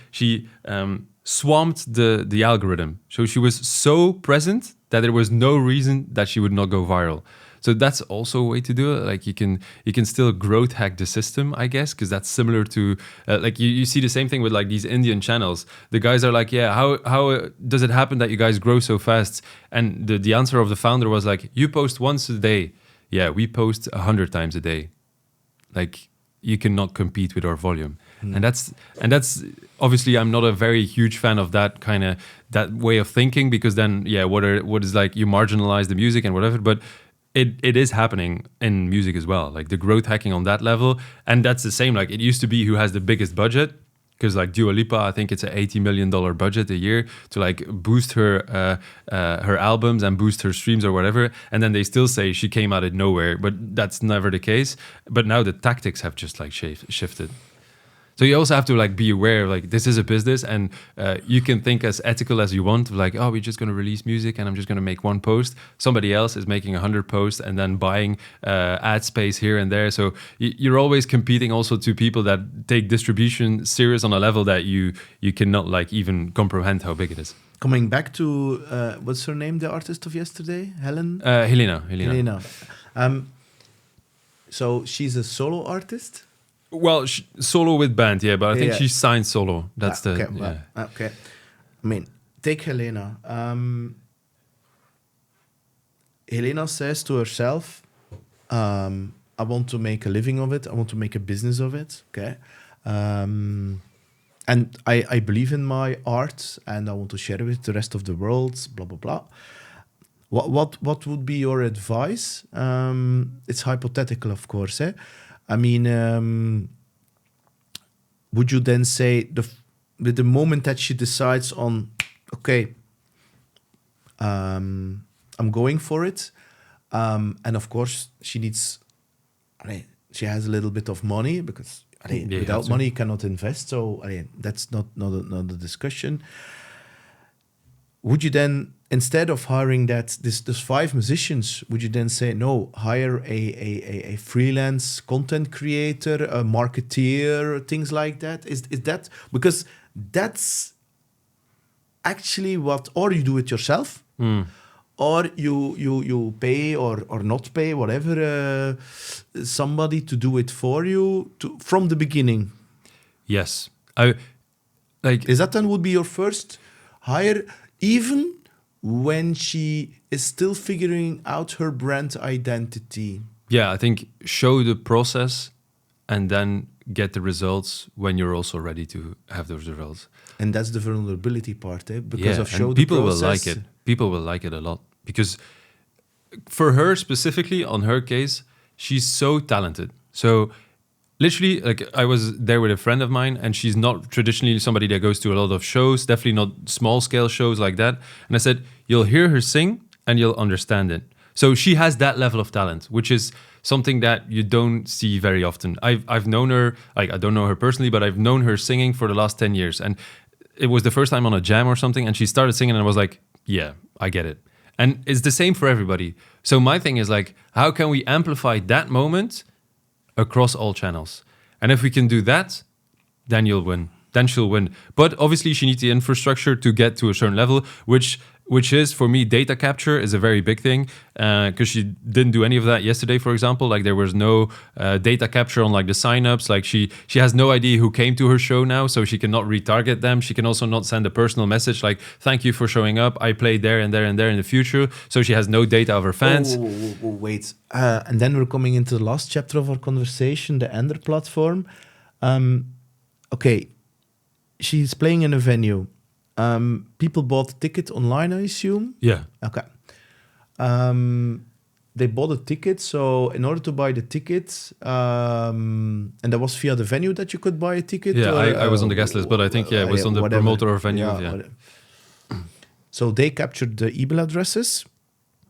swamped the algorithm. So she was so present that there was no reason that she would not go viral. So that's also a way to do it. Like you can still growth hack the system, I guess, because that's similar to like you see the same thing with like these Indian channels. The guys are like, yeah, how does it happen that you guys grow so fast? And the answer of the founder was like, you post once a day. Yeah, we post 100 times a day. Like you cannot compete with our volume. And that's obviously I'm not a very huge fan of that way of thinking, because then what is like you marginalize the music and whatever, but it is happening in music as well, like the growth hacking on that level. And that's the same, like it used to be who has the biggest budget, because like Dua Lipa, I think it's an $80 million budget a year to like boost her albums and boost her streams or whatever, and then they still say she came out of nowhere, but that's never the case. But now the tactics have just like shifted. So you also have to like be aware, like this is a business, and you can think as ethical as you want, like, oh, we're just going to release music and I'm just going to make one post. Somebody else is making 100 posts and then buying ad space here and there. So you're always competing also to people that take distribution serious on a level that you cannot like even comprehend how big it is. Coming back to what's her name, the artist of yesterday, Helena. So she's a solo artist. Well, solo with band, yeah, but I think Yeah. she signed solo. That's okay, the well, okay. I mean, take Helena. Helena says to herself, I want to make a living of it. I want to make a business of it. Okay. And I believe in my art and I want to share it with the rest of the world, blah, blah, blah. What would be your advice? It's hypothetical, of course. I mean, would you then say with the moment that she decides on, okay, I'm going for it, and of course she needs, she has a little bit of money because without money you cannot invest. So that's not a discussion. Would you then, instead of hiring this 5 musicians, would you then say no, hire a freelance content creator, a marketeer, things like that? Is that because that's actually what, or you do it yourself, or you pay or not pay, whatever, somebody to do it for you from the beginning? Yes, I like. Is that then would be your first hire? Even when she is still figuring out her brand identity. Yeah, I think show the process and then get the results when you're also ready to have those results. And that's the vulnerability part, because of show and the people process. will like it. People will like it a lot because for her specifically, on her case, she's so talented. So literally, like I was there with a friend of mine, and she's not traditionally somebody that goes to a lot of shows, definitely not small scale shows like that. And I said, you'll hear her sing and you'll understand it. So she has that level of talent, which is something that you don't see very often. I've known her, like I don't know her personally, but I've known her singing for the last 10 years. And it was the first time on a jam or something, and she started singing and I was like, yeah, I get it. And it's the same for everybody. So my thing is like, how can we amplify that moment across all channels? And if we can do that, then you'll win. Then she'll win. But obviously she needs the infrastructure to get to a certain level, which is, for me, data capture is a very big thing, because she didn't do any of that yesterday, for example. Like there was no data capture on like the signups. Like she has no idea who came to her show now, so she cannot retarget them. She can also not send a personal message like, thank you for showing up, I played there and there and there in the future. So she has no data of her fans. Wait. And then we're coming into the last chapter of our conversation, the Andr platform. Okay, she's playing in a venue. People bought a ticket online, I assume? Yeah. Okay. They bought a ticket, so in order to buy the ticket, and that was via the venue that you could buy a ticket? Yeah, or, I was on the guest list, but I think, it was on the whatever. promoter or venue. Yeah. So they captured the email addresses.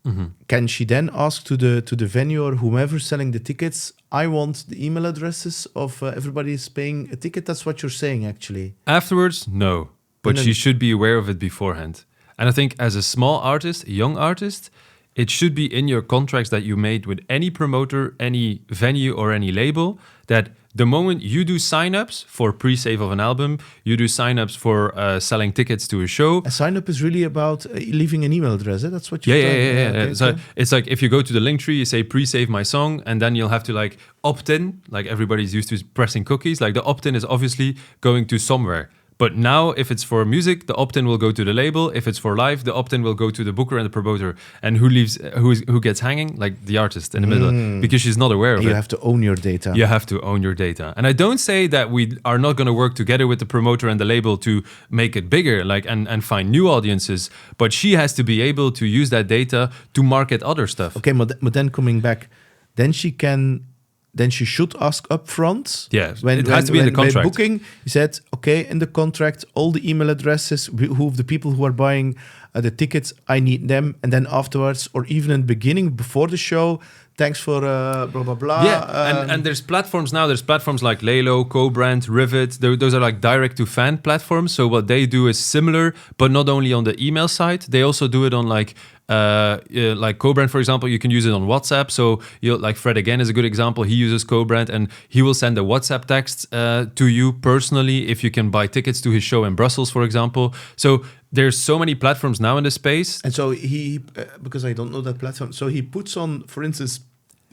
Mm-hmm. Can she then ask to the venue or whomever selling the tickets, I want the email addresses of everybody who's paying a ticket? That's what you're saying, actually. Afterwards, no. But she should be aware of it beforehand. And I think as a small artist, a young artist, it should be in your contracts that you made with any promoter, any venue or any label, that the moment you do signups for pre-save of an album, you do signups for selling tickets to a show. A sign-up is really about leaving an email address. That's what you're Yeah. Okay, so it's like if you go to the link tree, you say pre-save my song, and then you'll have to like opt in. Like everybody's used to pressing cookies. Like the opt-in is obviously going to somewhere. But now, if it's for music, the opt-in will go to the label. If it's for live, the opt-in will go to the booker and the promoter. And who gets hanging? Like the artist in the middle, because she's not aware of it. You have to own your data. You have to own your data. And I don't say that we are not going to work together with the promoter and the label to make it bigger, like and find new audiences. But she has to be able to use that data to market other stuff. Okay, but then coming back, then she should ask upfront. Yeah, it has to be in the contract. When booking, you said, okay, in the contract, all the email addresses, who the people who are buying the tickets, I need them. And then afterwards, or even in the beginning, before the show, thanks for blah, blah, blah. Yeah, and there's platforms now. There's platforms like Lalo, Co-Brand, Rivet. Those are like direct-to-fan platforms. So what they do is similar, but not only on the email side. They also do it on like Co-Brand, for example. You can use it on WhatsApp. So like Fred again is a good example. He uses Co-Brand, and he will send a WhatsApp text to you personally if you can buy tickets to his show in Brussels, for example. So there's so many platforms now in this space. And so he because I don't know that platform, so he puts on, for instance,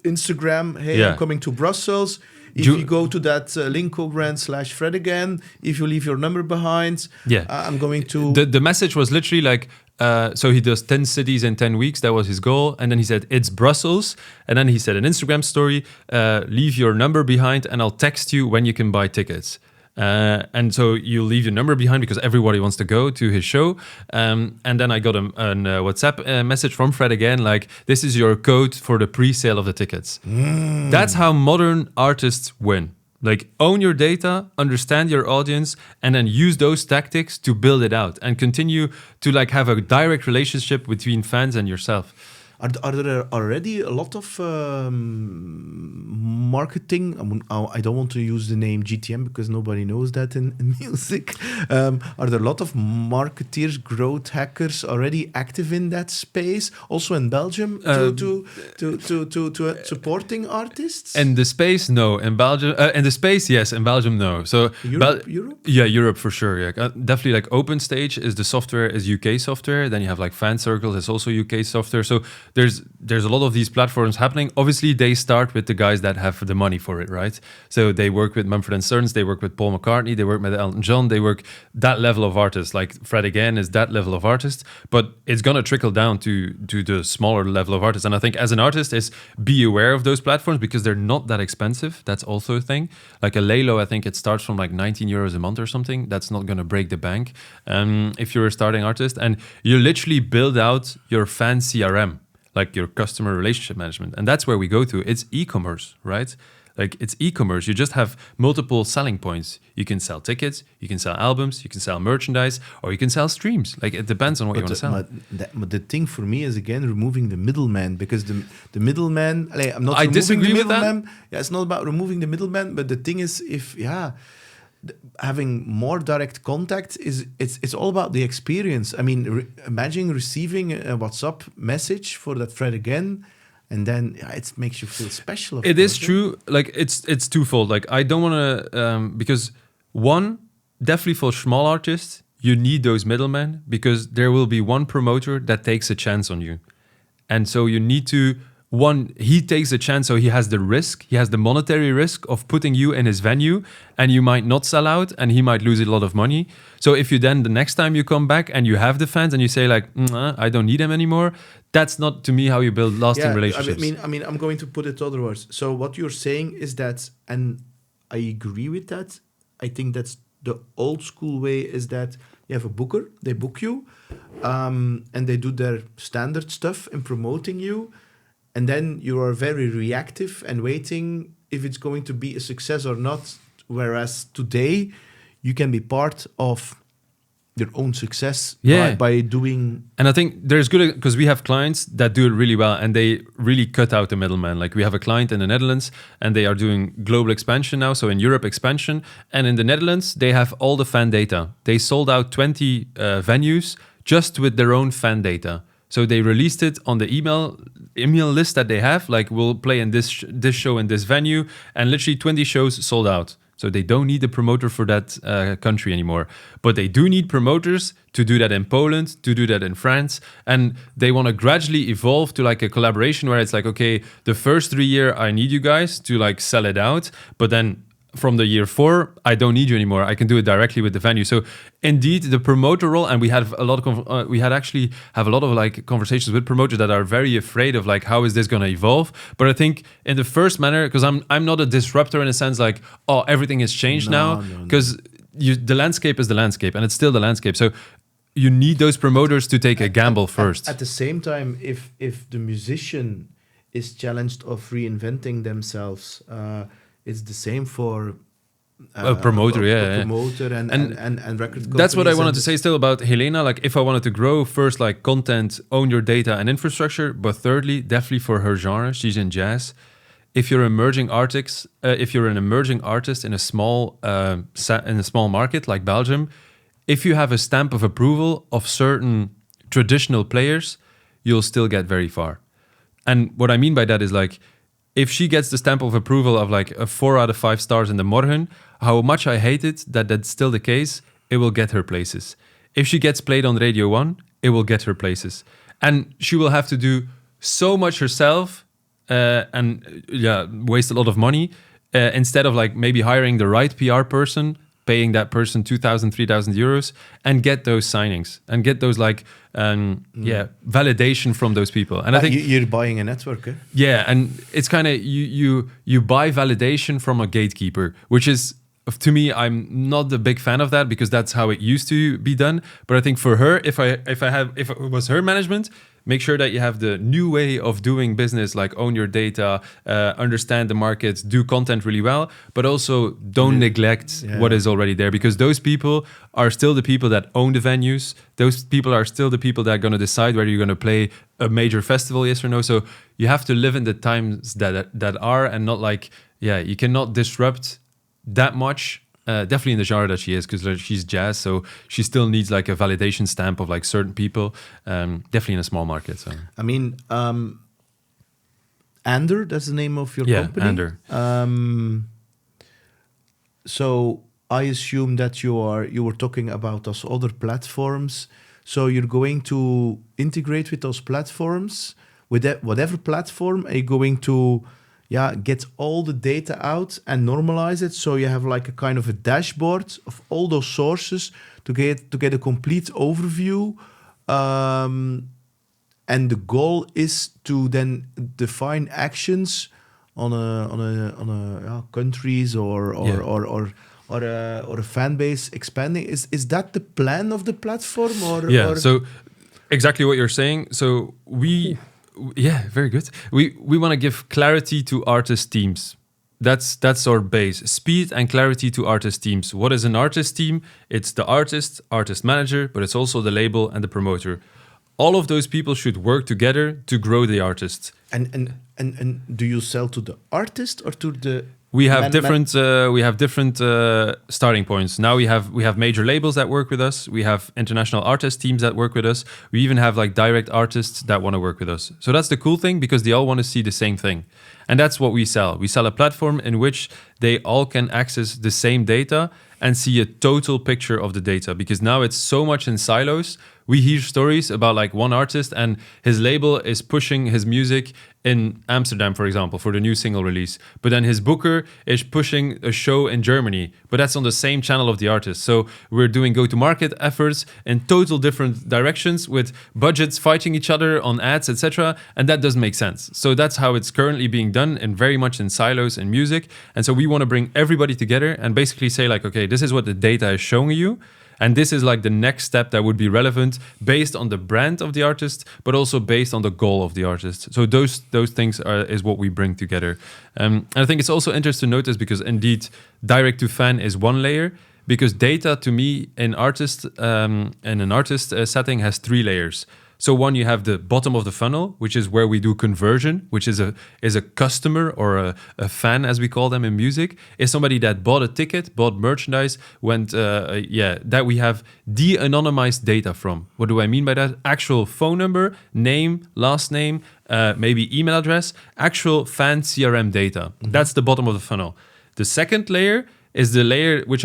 Instagram, hey, I'm coming to Brussels. if you go to that Linko brand /Fred again, if you leave your number behind, I'm going to... The message was literally like, so he does 10 cities in 10 weeks. That was his goal. And then he said, it's Brussels. And then he said an Instagram story, leave your number behind and I'll text you when you can buy tickets. And so you leave your number behind because everybody wants to go to his show. And then I got a WhatsApp message from Fred again, like, this is your code for the pre-sale of the tickets. That's how modern artists win. Like, own your data, understand your audience, and then use those tactics to build it out and continue to like have a direct relationship between fans and yourself. Are there already a lot of marketing? I don't want to use the name GTM because nobody knows that in music. Are there a lot of marketeers, growth hackers already active in that space? Also in Belgium to supporting artists? In the space, no. In Belgium, in the space, yes. In Belgium, no. So Europe? Yeah, Europe for sure. Yeah, definitely. Like OpenStage is the software, is UK software. Then you have like Fan Circles, it's also UK software. So there's a lot of these platforms happening. Obviously, they start with the guys that have the money for it, right? So they work with Mumford & Sons, they work with Paul McCartney, they work with Elton John, they work that level of artists. Like Fred again is that level of artist, but it's gonna trickle down to the smaller level of artists. And I think as an artist is be aware of those platforms because they're not that expensive. That's also a thing. Like a Lalo, I think it starts from like 19 euros a month or something. That's not gonna break the bank if you're a starting artist. And you literally build out your fan CRM. Like your customer relationship management. And that's where we go to. It's e-commerce, right? Like it's e-commerce. You just have multiple selling points. You can sell tickets, you can sell albums, you can sell merchandise, or you can sell streams. Like it depends on what you want to sell. But the thing for me is again removing the middleman because the middleman. I'm not. I disagree with that. Yeah, it's not about removing the middleman, but the thing is, having more direct contact it's all about the experience. I mean, imagine receiving a WhatsApp message for that Fred again, and then it makes you feel special. It is true. Like it's twofold. Like I don't want to because one, definitely for small artists, you need those middlemen because there will be one promoter that takes a chance on you, and so you need to. One, he takes a chance, so he has the risk, he has the monetary risk of putting you in his venue, and you might not sell out, and he might lose a lot of money. So if you then, the next time you come back and you have the fans and you say like, I don't need them anymore, that's not, to me, how you build lasting relationships. I mean, I'm going to put it other words. So what you're saying is that, and I agree with that, I think that's the old school way, is that you have a booker, they book you, and they do their standard stuff in promoting you. And then you are very reactive and waiting if it's going to be a success or not. Whereas today, you can be part of your own success by doing... And I think there's good... Because we have clients that do it really well and they really cut out the middleman. Like we have a client in the Netherlands and they are doing global expansion now. So in Europe expansion. And in the Netherlands, they have all the fan data. They sold out 20 venues just with their own fan data. So they released it on the email list that they have, like we'll play in this show in this venue, and literally 20 shows sold out. So they don't need a promoter for that country anymore. But they do need promoters to do that in Poland, to do that in France. And they want to gradually evolve to like a collaboration where it's like, okay, the first 3 years I need you guys to like sell it out. But then from the year 4, I don't need you anymore. I can do it directly with the venue. So indeed, the promoter role, and we had a lot of we had actually have a lot of like conversations with promoters that are very afraid of like how is this going to evolve. But I think in the first manner, because I'm not a disruptor in a sense like everything has changed now, because the landscape is the landscape, and it's still the landscape. So you need those promoters to take a gamble first. At the same time, if the musician is challenged of reinventing themselves. It's the same for a promoter, promoter and record companies. That's what I wanted to say still about Helena. Like, if I wanted to grow, first, like content, own your data and infrastructure. But thirdly, definitely for her genre, she's in jazz. If you're an emerging artist in a small market like Belgium, if you have a stamp of approval of certain traditional players, you'll still get very far. And what I mean by that is like, if she gets the stamp of approval of like a 4 out of 5 stars in the Morgen, how much I hate it that that's still the case, it will get her places. If she gets played on Radio 1, it will get her places. And she will have to do so much herself and waste a lot of money instead of like maybe hiring the right PR person, paying that person 2,000, 3,000 euros, and get those signings and get those like validation from those people. And I think you're buying a network. Yeah, and it's kind of you buy validation from a gatekeeper, which is, to me, I'm not a big fan of that, because that's how it used to be done. But I think for her, if it was her management, make sure that you have the new way of doing business, like own your data, understand the markets, do content really well, but also don't neglect what is already there, because those people are still the people that own the venues. Those people are still the people that are going to decide whether you're going to play a major festival, yes or no. So you have to live in the times that are, and not like, you cannot disrupt that much, definitely in the genre that she is, because she's jazz, so she still needs like a validation stamp of like certain people, definitely in a small market. So I mean, Andr, that's the name of your company? Andr. So I assume that you were talking about those other platforms, so you're going to integrate with those platforms, with that, whatever platform, are you going to get all the data out and normalize it, so you have like a kind of a dashboard of all those sources to get a complete overview, and the goal is to then define actions on a countries or a fan base expanding. Is that the plan of the platform? Or so exactly what you're saying. So very good. We want to give clarity to artist teams. That's our base. Speed and clarity to artist teams. What is an artist team? It's the artist manager, but it's also the label and the promoter. All of those people should work together to grow the artist. And do you sell to the artist or to the? We have different starting points. Now we have major labels that work with us. We have international artist teams that work with us. We even have like direct artists that want to work with us. So that's the cool thing, because they all want to see the same thing. And that's what we sell. We sell a platform in which they all can access the same data and see a total picture of the data, because now it's so much in silos. We hear stories about like one artist and his label is pushing his music in Amsterdam, for example, for the new single release. But then his booker is pushing a show in Germany, but that's on the same channel of the artist. So we're doing go-to-market efforts in total different directions, with budgets fighting each other on ads, etc. And that doesn't make sense. So that's how it's currently being done, and very much in silos in music. And so we want to bring everybody together and basically say like, okay, this is what the data is showing you. And this is like the next step that would be relevant based on the brand of the artist, but also based on the goal of the artist. So those things is what we bring together. And I think it's also interesting to notice, because indeed direct to fan is one layer, because data to me in an artist setting has three layers. So one, you have the bottom of the funnel, which is where we do conversion, which is a customer or a fan, as we call them in music, is somebody that bought a ticket, bought merchandise, that we have de-anonymized data from. What do I mean by that? Actual phone number, name, last name, maybe email address, actual fan CRM data. Mm-hmm. That's the bottom of the funnel. The second layer is the layer which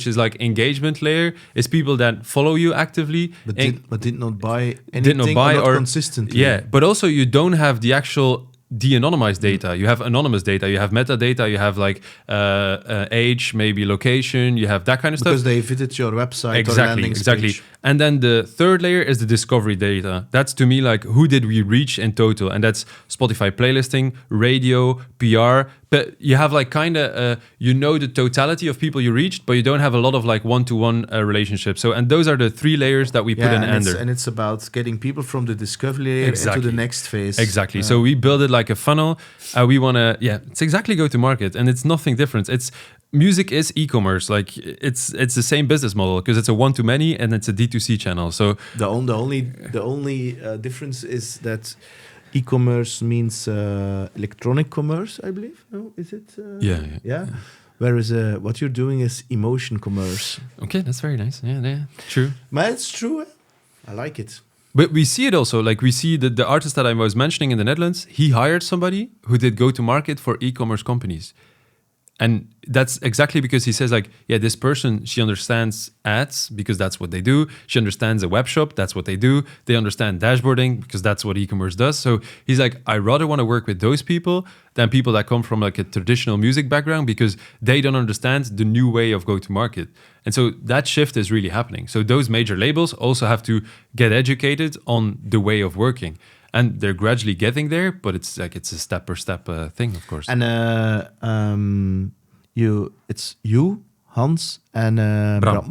is like engagement layer, is people that follow you actively. But did not buy anything or consistently. Yeah, but also you don't have the actual de-anonymized data. You have anonymous data, you have metadata, you have like age, maybe location, you have that kind of stuff. Because they visit your website or landing page. And then the third layer is the discovery data. That's to me like, who did we reach in total? And that's Spotify playlisting, radio, PR. But you have like kind of, the totality of people you reached, but you don't have a lot of like one-to-one relationships. So, and those are the three layers that we put in Andr. And it's about getting people from the discovery layer into the next phase. Exactly. So we build it like a funnel. We want to, it's exactly go to market, and it's nothing different. Music is e-commerce. Like it's the same business model, because it's a one-to-many and it's a D2C channel. So the only difference is that e-commerce means electronic commerce, I believe. No, is it? Yeah. Whereas what you're doing is emotion commerce. Okay, that's very nice. Yeah, true. But it's true. I like it. But we see it also, like we see the artist that I was mentioning in the Netherlands, he hired somebody who did go-to-market for e-commerce companies. And that's exactly because he says like, yeah, this person, she understands ads because that's what they do. She understands a web shop. That's what they do. They understand dashboarding because that's what e-commerce does. So he's like, I rather want to work with those people than people that come from like a traditional music background because they don't understand the new way of go to market. And so that shift is really happening. So those major labels also have to get educated on the way of working. And they're gradually getting there, but it's a step-per-step thing, of course. And it's you, Hans, and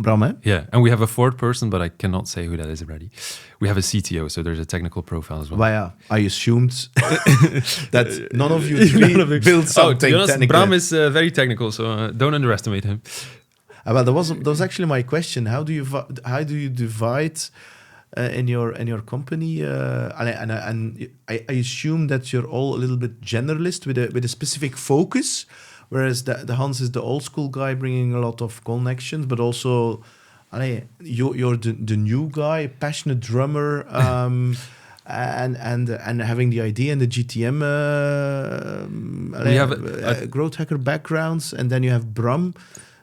Bram, eh? Yeah, and we have a fourth person, but I cannot say who that is already. We have a CTO, so there's a technical profile as well. Well, yeah, I assumed that none of you three build something to be honest, technical. Bram is very technical, so don't underestimate him. Well, that was actually my question. How do you divide in your company? And I assume that you're all a little bit generalist with a specific focus, whereas the Hans is the old school guy bringing a lot of connections, but also you're the new guy, passionate drummer, and having the idea and the GTM we have growth hacker backgrounds, and then you have Bram,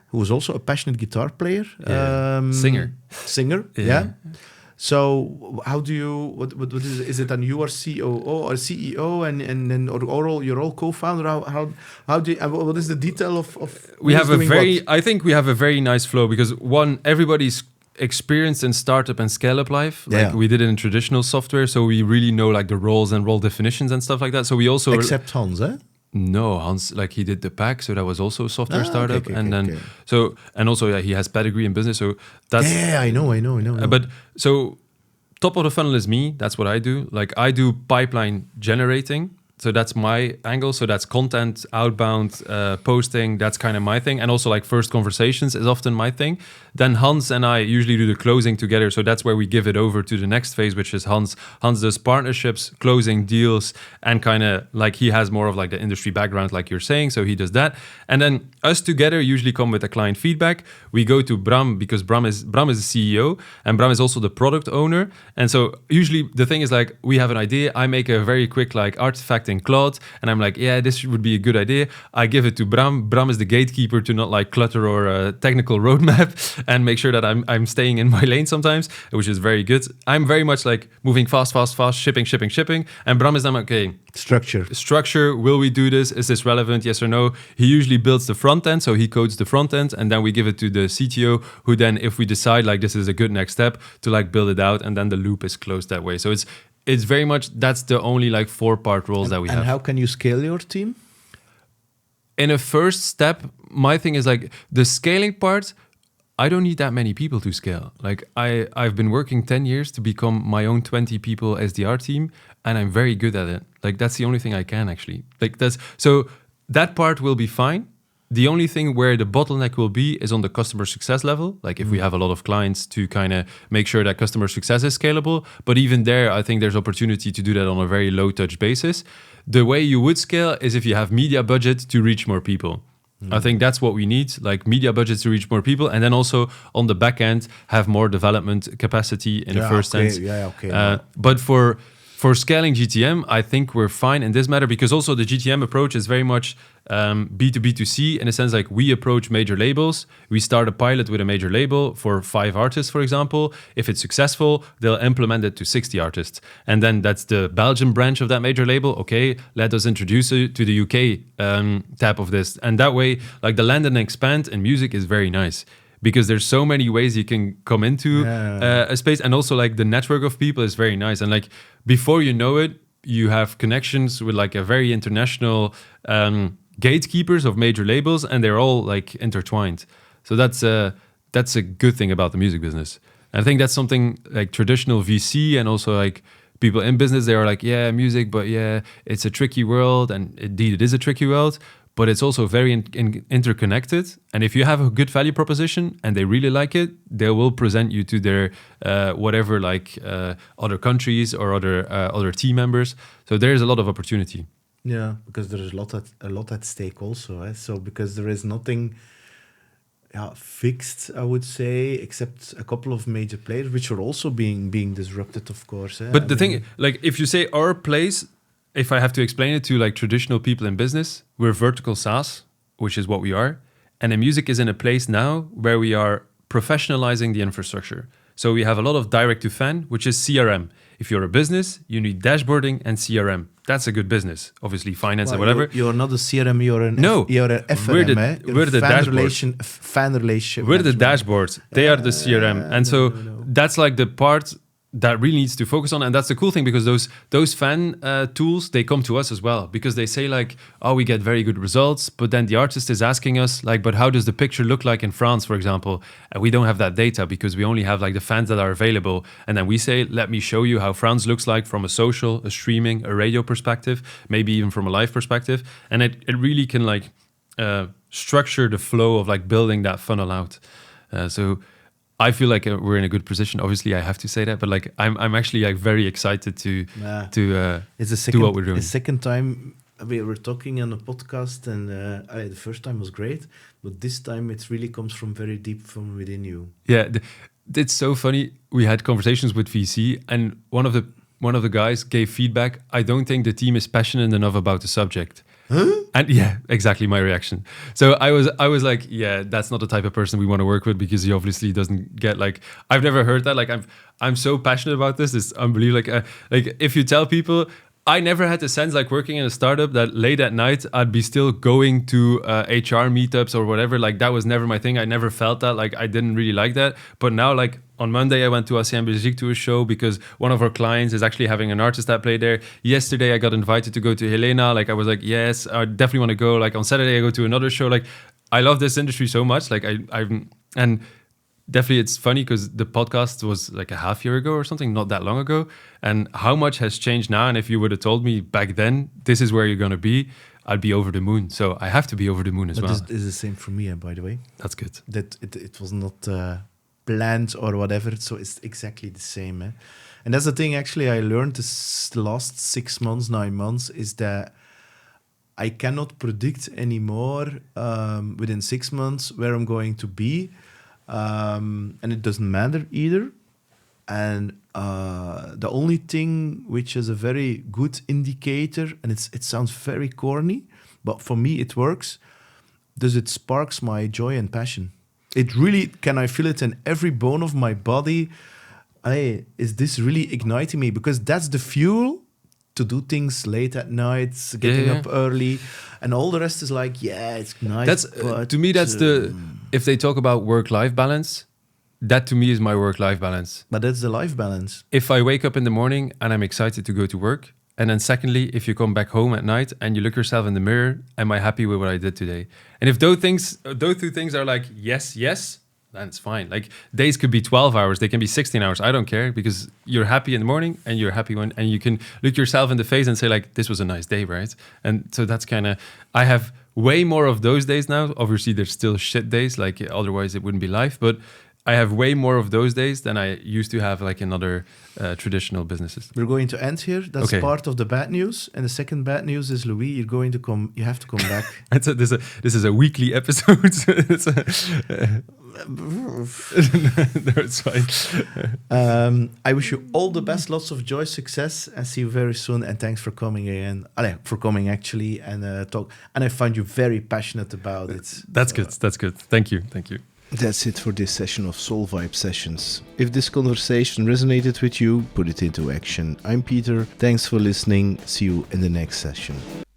who is also a passionate guitar player, singer, yeah. So how do you? What is it? And you are COO or CEO, and then or you're all co-founder. How do you, what is the detail of? We have I think we have a very nice flow because one, everybody's experienced in startup and scale-up life. Like we did it in traditional software, so we really know like the roles and role definitions and stuff like that. So we also except Hans, eh? No, Hans, like he did the pack, so that was also a software startup, so and also he has pedigree in business, so that's I know. But so top of the funnel is me. That's what I do. Like I do pipeline generating. So that's my angle. So that's content, outbound, posting. That's kind of my thing. And also like first conversations is often my thing. Then Hans and I usually do the closing together. So that's where we give it over to the next phase, which is Hans. Hans does partnerships, closing deals, and kind of like he has more of like the industry background, like you're saying. So he does that. And then us together usually come with a client feedback. We go to Bram because Bram is the CEO and Bram is also the product owner. And so usually the thing is like we have an idea. I make a very quick like artifact in Cloud, and I'm like, yeah, this would be a good idea. I give it to Bram. Bram is the gatekeeper to not like clutter or a technical roadmap and make sure that I'm staying in my lane sometimes, which is very good. I'm very much like moving fast, shipping. And Bram is then okay, structure. Will we do this? Is this relevant? Yes or no? He usually builds the front end, so he codes the front end, and then we give it to the CTO, who then, if we decide like this is a good next step, to like build it out, and then the loop is closed that way. So it's very much, that's the only like 4-part roles that we have. And how can you scale your team? In a first step, my thing is like the scaling part, I don't need that many people to scale. Like I've been working 10 years to become my own 20 people SDR team, and I'm very good at it. Like that's the only thing I can actually. So that part will be fine. The only thing where the bottleneck will be is on the customer success level. Like if we have a lot of clients, to kind of make sure that customer success is scalable. But even there, I think there's opportunity to do that on a very low touch basis. The way you would scale is if you have media budget to reach more people. I think that's what we need, like media budgets to reach more people. And then also on the back end, have more development capacity in the first sense. But for scaling GTM, I think we're fine in this matter, because also the GTM approach is very much B2B2C, in a sense like we approach major labels. We start a pilot with a major label for 5 artists, for example. If it's successful, they'll implement it to 60 artists. And then that's the Belgian branch of that major label. Okay, let us introduce it to the UK tab of this. And that way, like the land and expand in music is very nice, because there's so many ways you can come into a space, and also like the network of people is very nice. And like before you know it, you have connections with like a very international gatekeepers of major labels, and they're all like intertwined. So that's a good thing about the music business. And I think that's something like traditional VC and also like people in business, they are like, yeah, music, but yeah, it's a tricky world, and indeed it is a tricky world. But it's also very interconnected. And if you have a good value proposition and they really like it, they will present you to their whatever, like other countries or other team members. So there's a lot of opportunity. Yeah, because there's a lot at stake also. Eh? So because there is nothing fixed, I would say, except a couple of major players, which are also being disrupted, of course. Eh? But thing, like if you say our place, if I have to explain it to like traditional people in business, we're vertical SaaS. which is what we are. And then music is in a place now where we are professionalizing the infrastructure. So we have a lot of direct to fan, which is CRM. If you're a business, you need dashboarding and CRM. That's a good business. Obviously, finance and whatever. You're not a CRM. You're an FRM. We're the dashboard. Fan relation. We're the dashboards. They are the CRM, and so that's like the part that really needs to focus on. And that's the cool thing, because those fan tools, they come to us as well, because they say like, oh, we get very good results, but then the artist is asking us like, but how does the picture look like in France, for example? And we don't have that data because we only have like the fans that are available. And then we say, let me show you how France looks like from a social, a streaming, a radio perspective, maybe even from a live perspective. And it really can like structure the flow of like building that funnel out. So I feel like we're in a good position. Obviously, I have to say that, but like I'm actually like very excited to do what we're doing. The second time we were talking on a podcast, and the first time was great, but this time it really comes from very deep from within you. Yeah, it's so funny. We had conversations with VC, and one of the guys gave feedback. I don't think the team is passionate enough about the subject. Huh? And yeah, exactly my reaction. So I was like, yeah, that's not the type of person we want to work with, because he obviously doesn't get like, I've never heard that. Like I'm so passionate about this. It's unbelievable. Like if you tell people, I never had the sense like working in a startup that late at night I'd be still going to HR meetups or whatever. Like that was never my thing. I never felt that. Like I didn't really like that. But now like on Monday I went to ACM Belgique to a show because one of our clients is actually having an artist that played there. Yesterday I got invited to go to Helena. Like I was like, yes, I definitely want to go. Like on Saturday I go to another show. Like I love this industry so much. Like and definitely it's funny because the podcast was like a half year ago or something, not that long ago. And how much has changed now. And if you would have told me back then, this is where you're going to be, I'd be over the moon. So I have to be over the moon as well. This is the same for me, by the way. That's good. That it was not planned or whatever. So it's exactly the same. And that's the thing actually I learned the last 6 months, 9 months, is that I cannot predict anymore within 6 months where I'm going to be. And it doesn't matter either. And the only thing which is a very good indicator, and it sounds very corny, but for me it works, does it sparks my joy and passion. It really, can I feel it in every bone of my body? Is this really igniting me? Because that's the fuel to do things late at night, getting up early, and all the rest is like, it's nice. That's to me, that's if they talk about work-life balance, that to me is my work-life balance. But that's the life balance. If I wake up in the morning and I'm excited to go to work, and then secondly, if you come back home at night and you look yourself in the mirror, am I happy with what I did today? And if those two things are like yes, then it's fine. Like days could be 12 hours, they can be 16 hours. I don't care, because you're happy in the morning and you're happy when, and you can look yourself in the face and say like, this was a nice day, right? And so that's kind of, I have way more of those days now. Obviously there's still shit days, like otherwise it wouldn't be life, but I have way more of those days than I used to have like in other traditional businesses. We're going to end here. That's part of the bad news. And the second bad news is, Louis, you have to come back. This is a weekly episode. No, it's fine. I wish you all the best, lots of joy, success, and see you very soon. And thanks for coming again. For coming actually and talk. And I find you very passionate about it. That's good. That's good. Thank you. That's it for this session of Soul Vibe Sessions. If this conversation resonated with you, put it into action. I'm Peter. Thanks for listening. See you in the next session.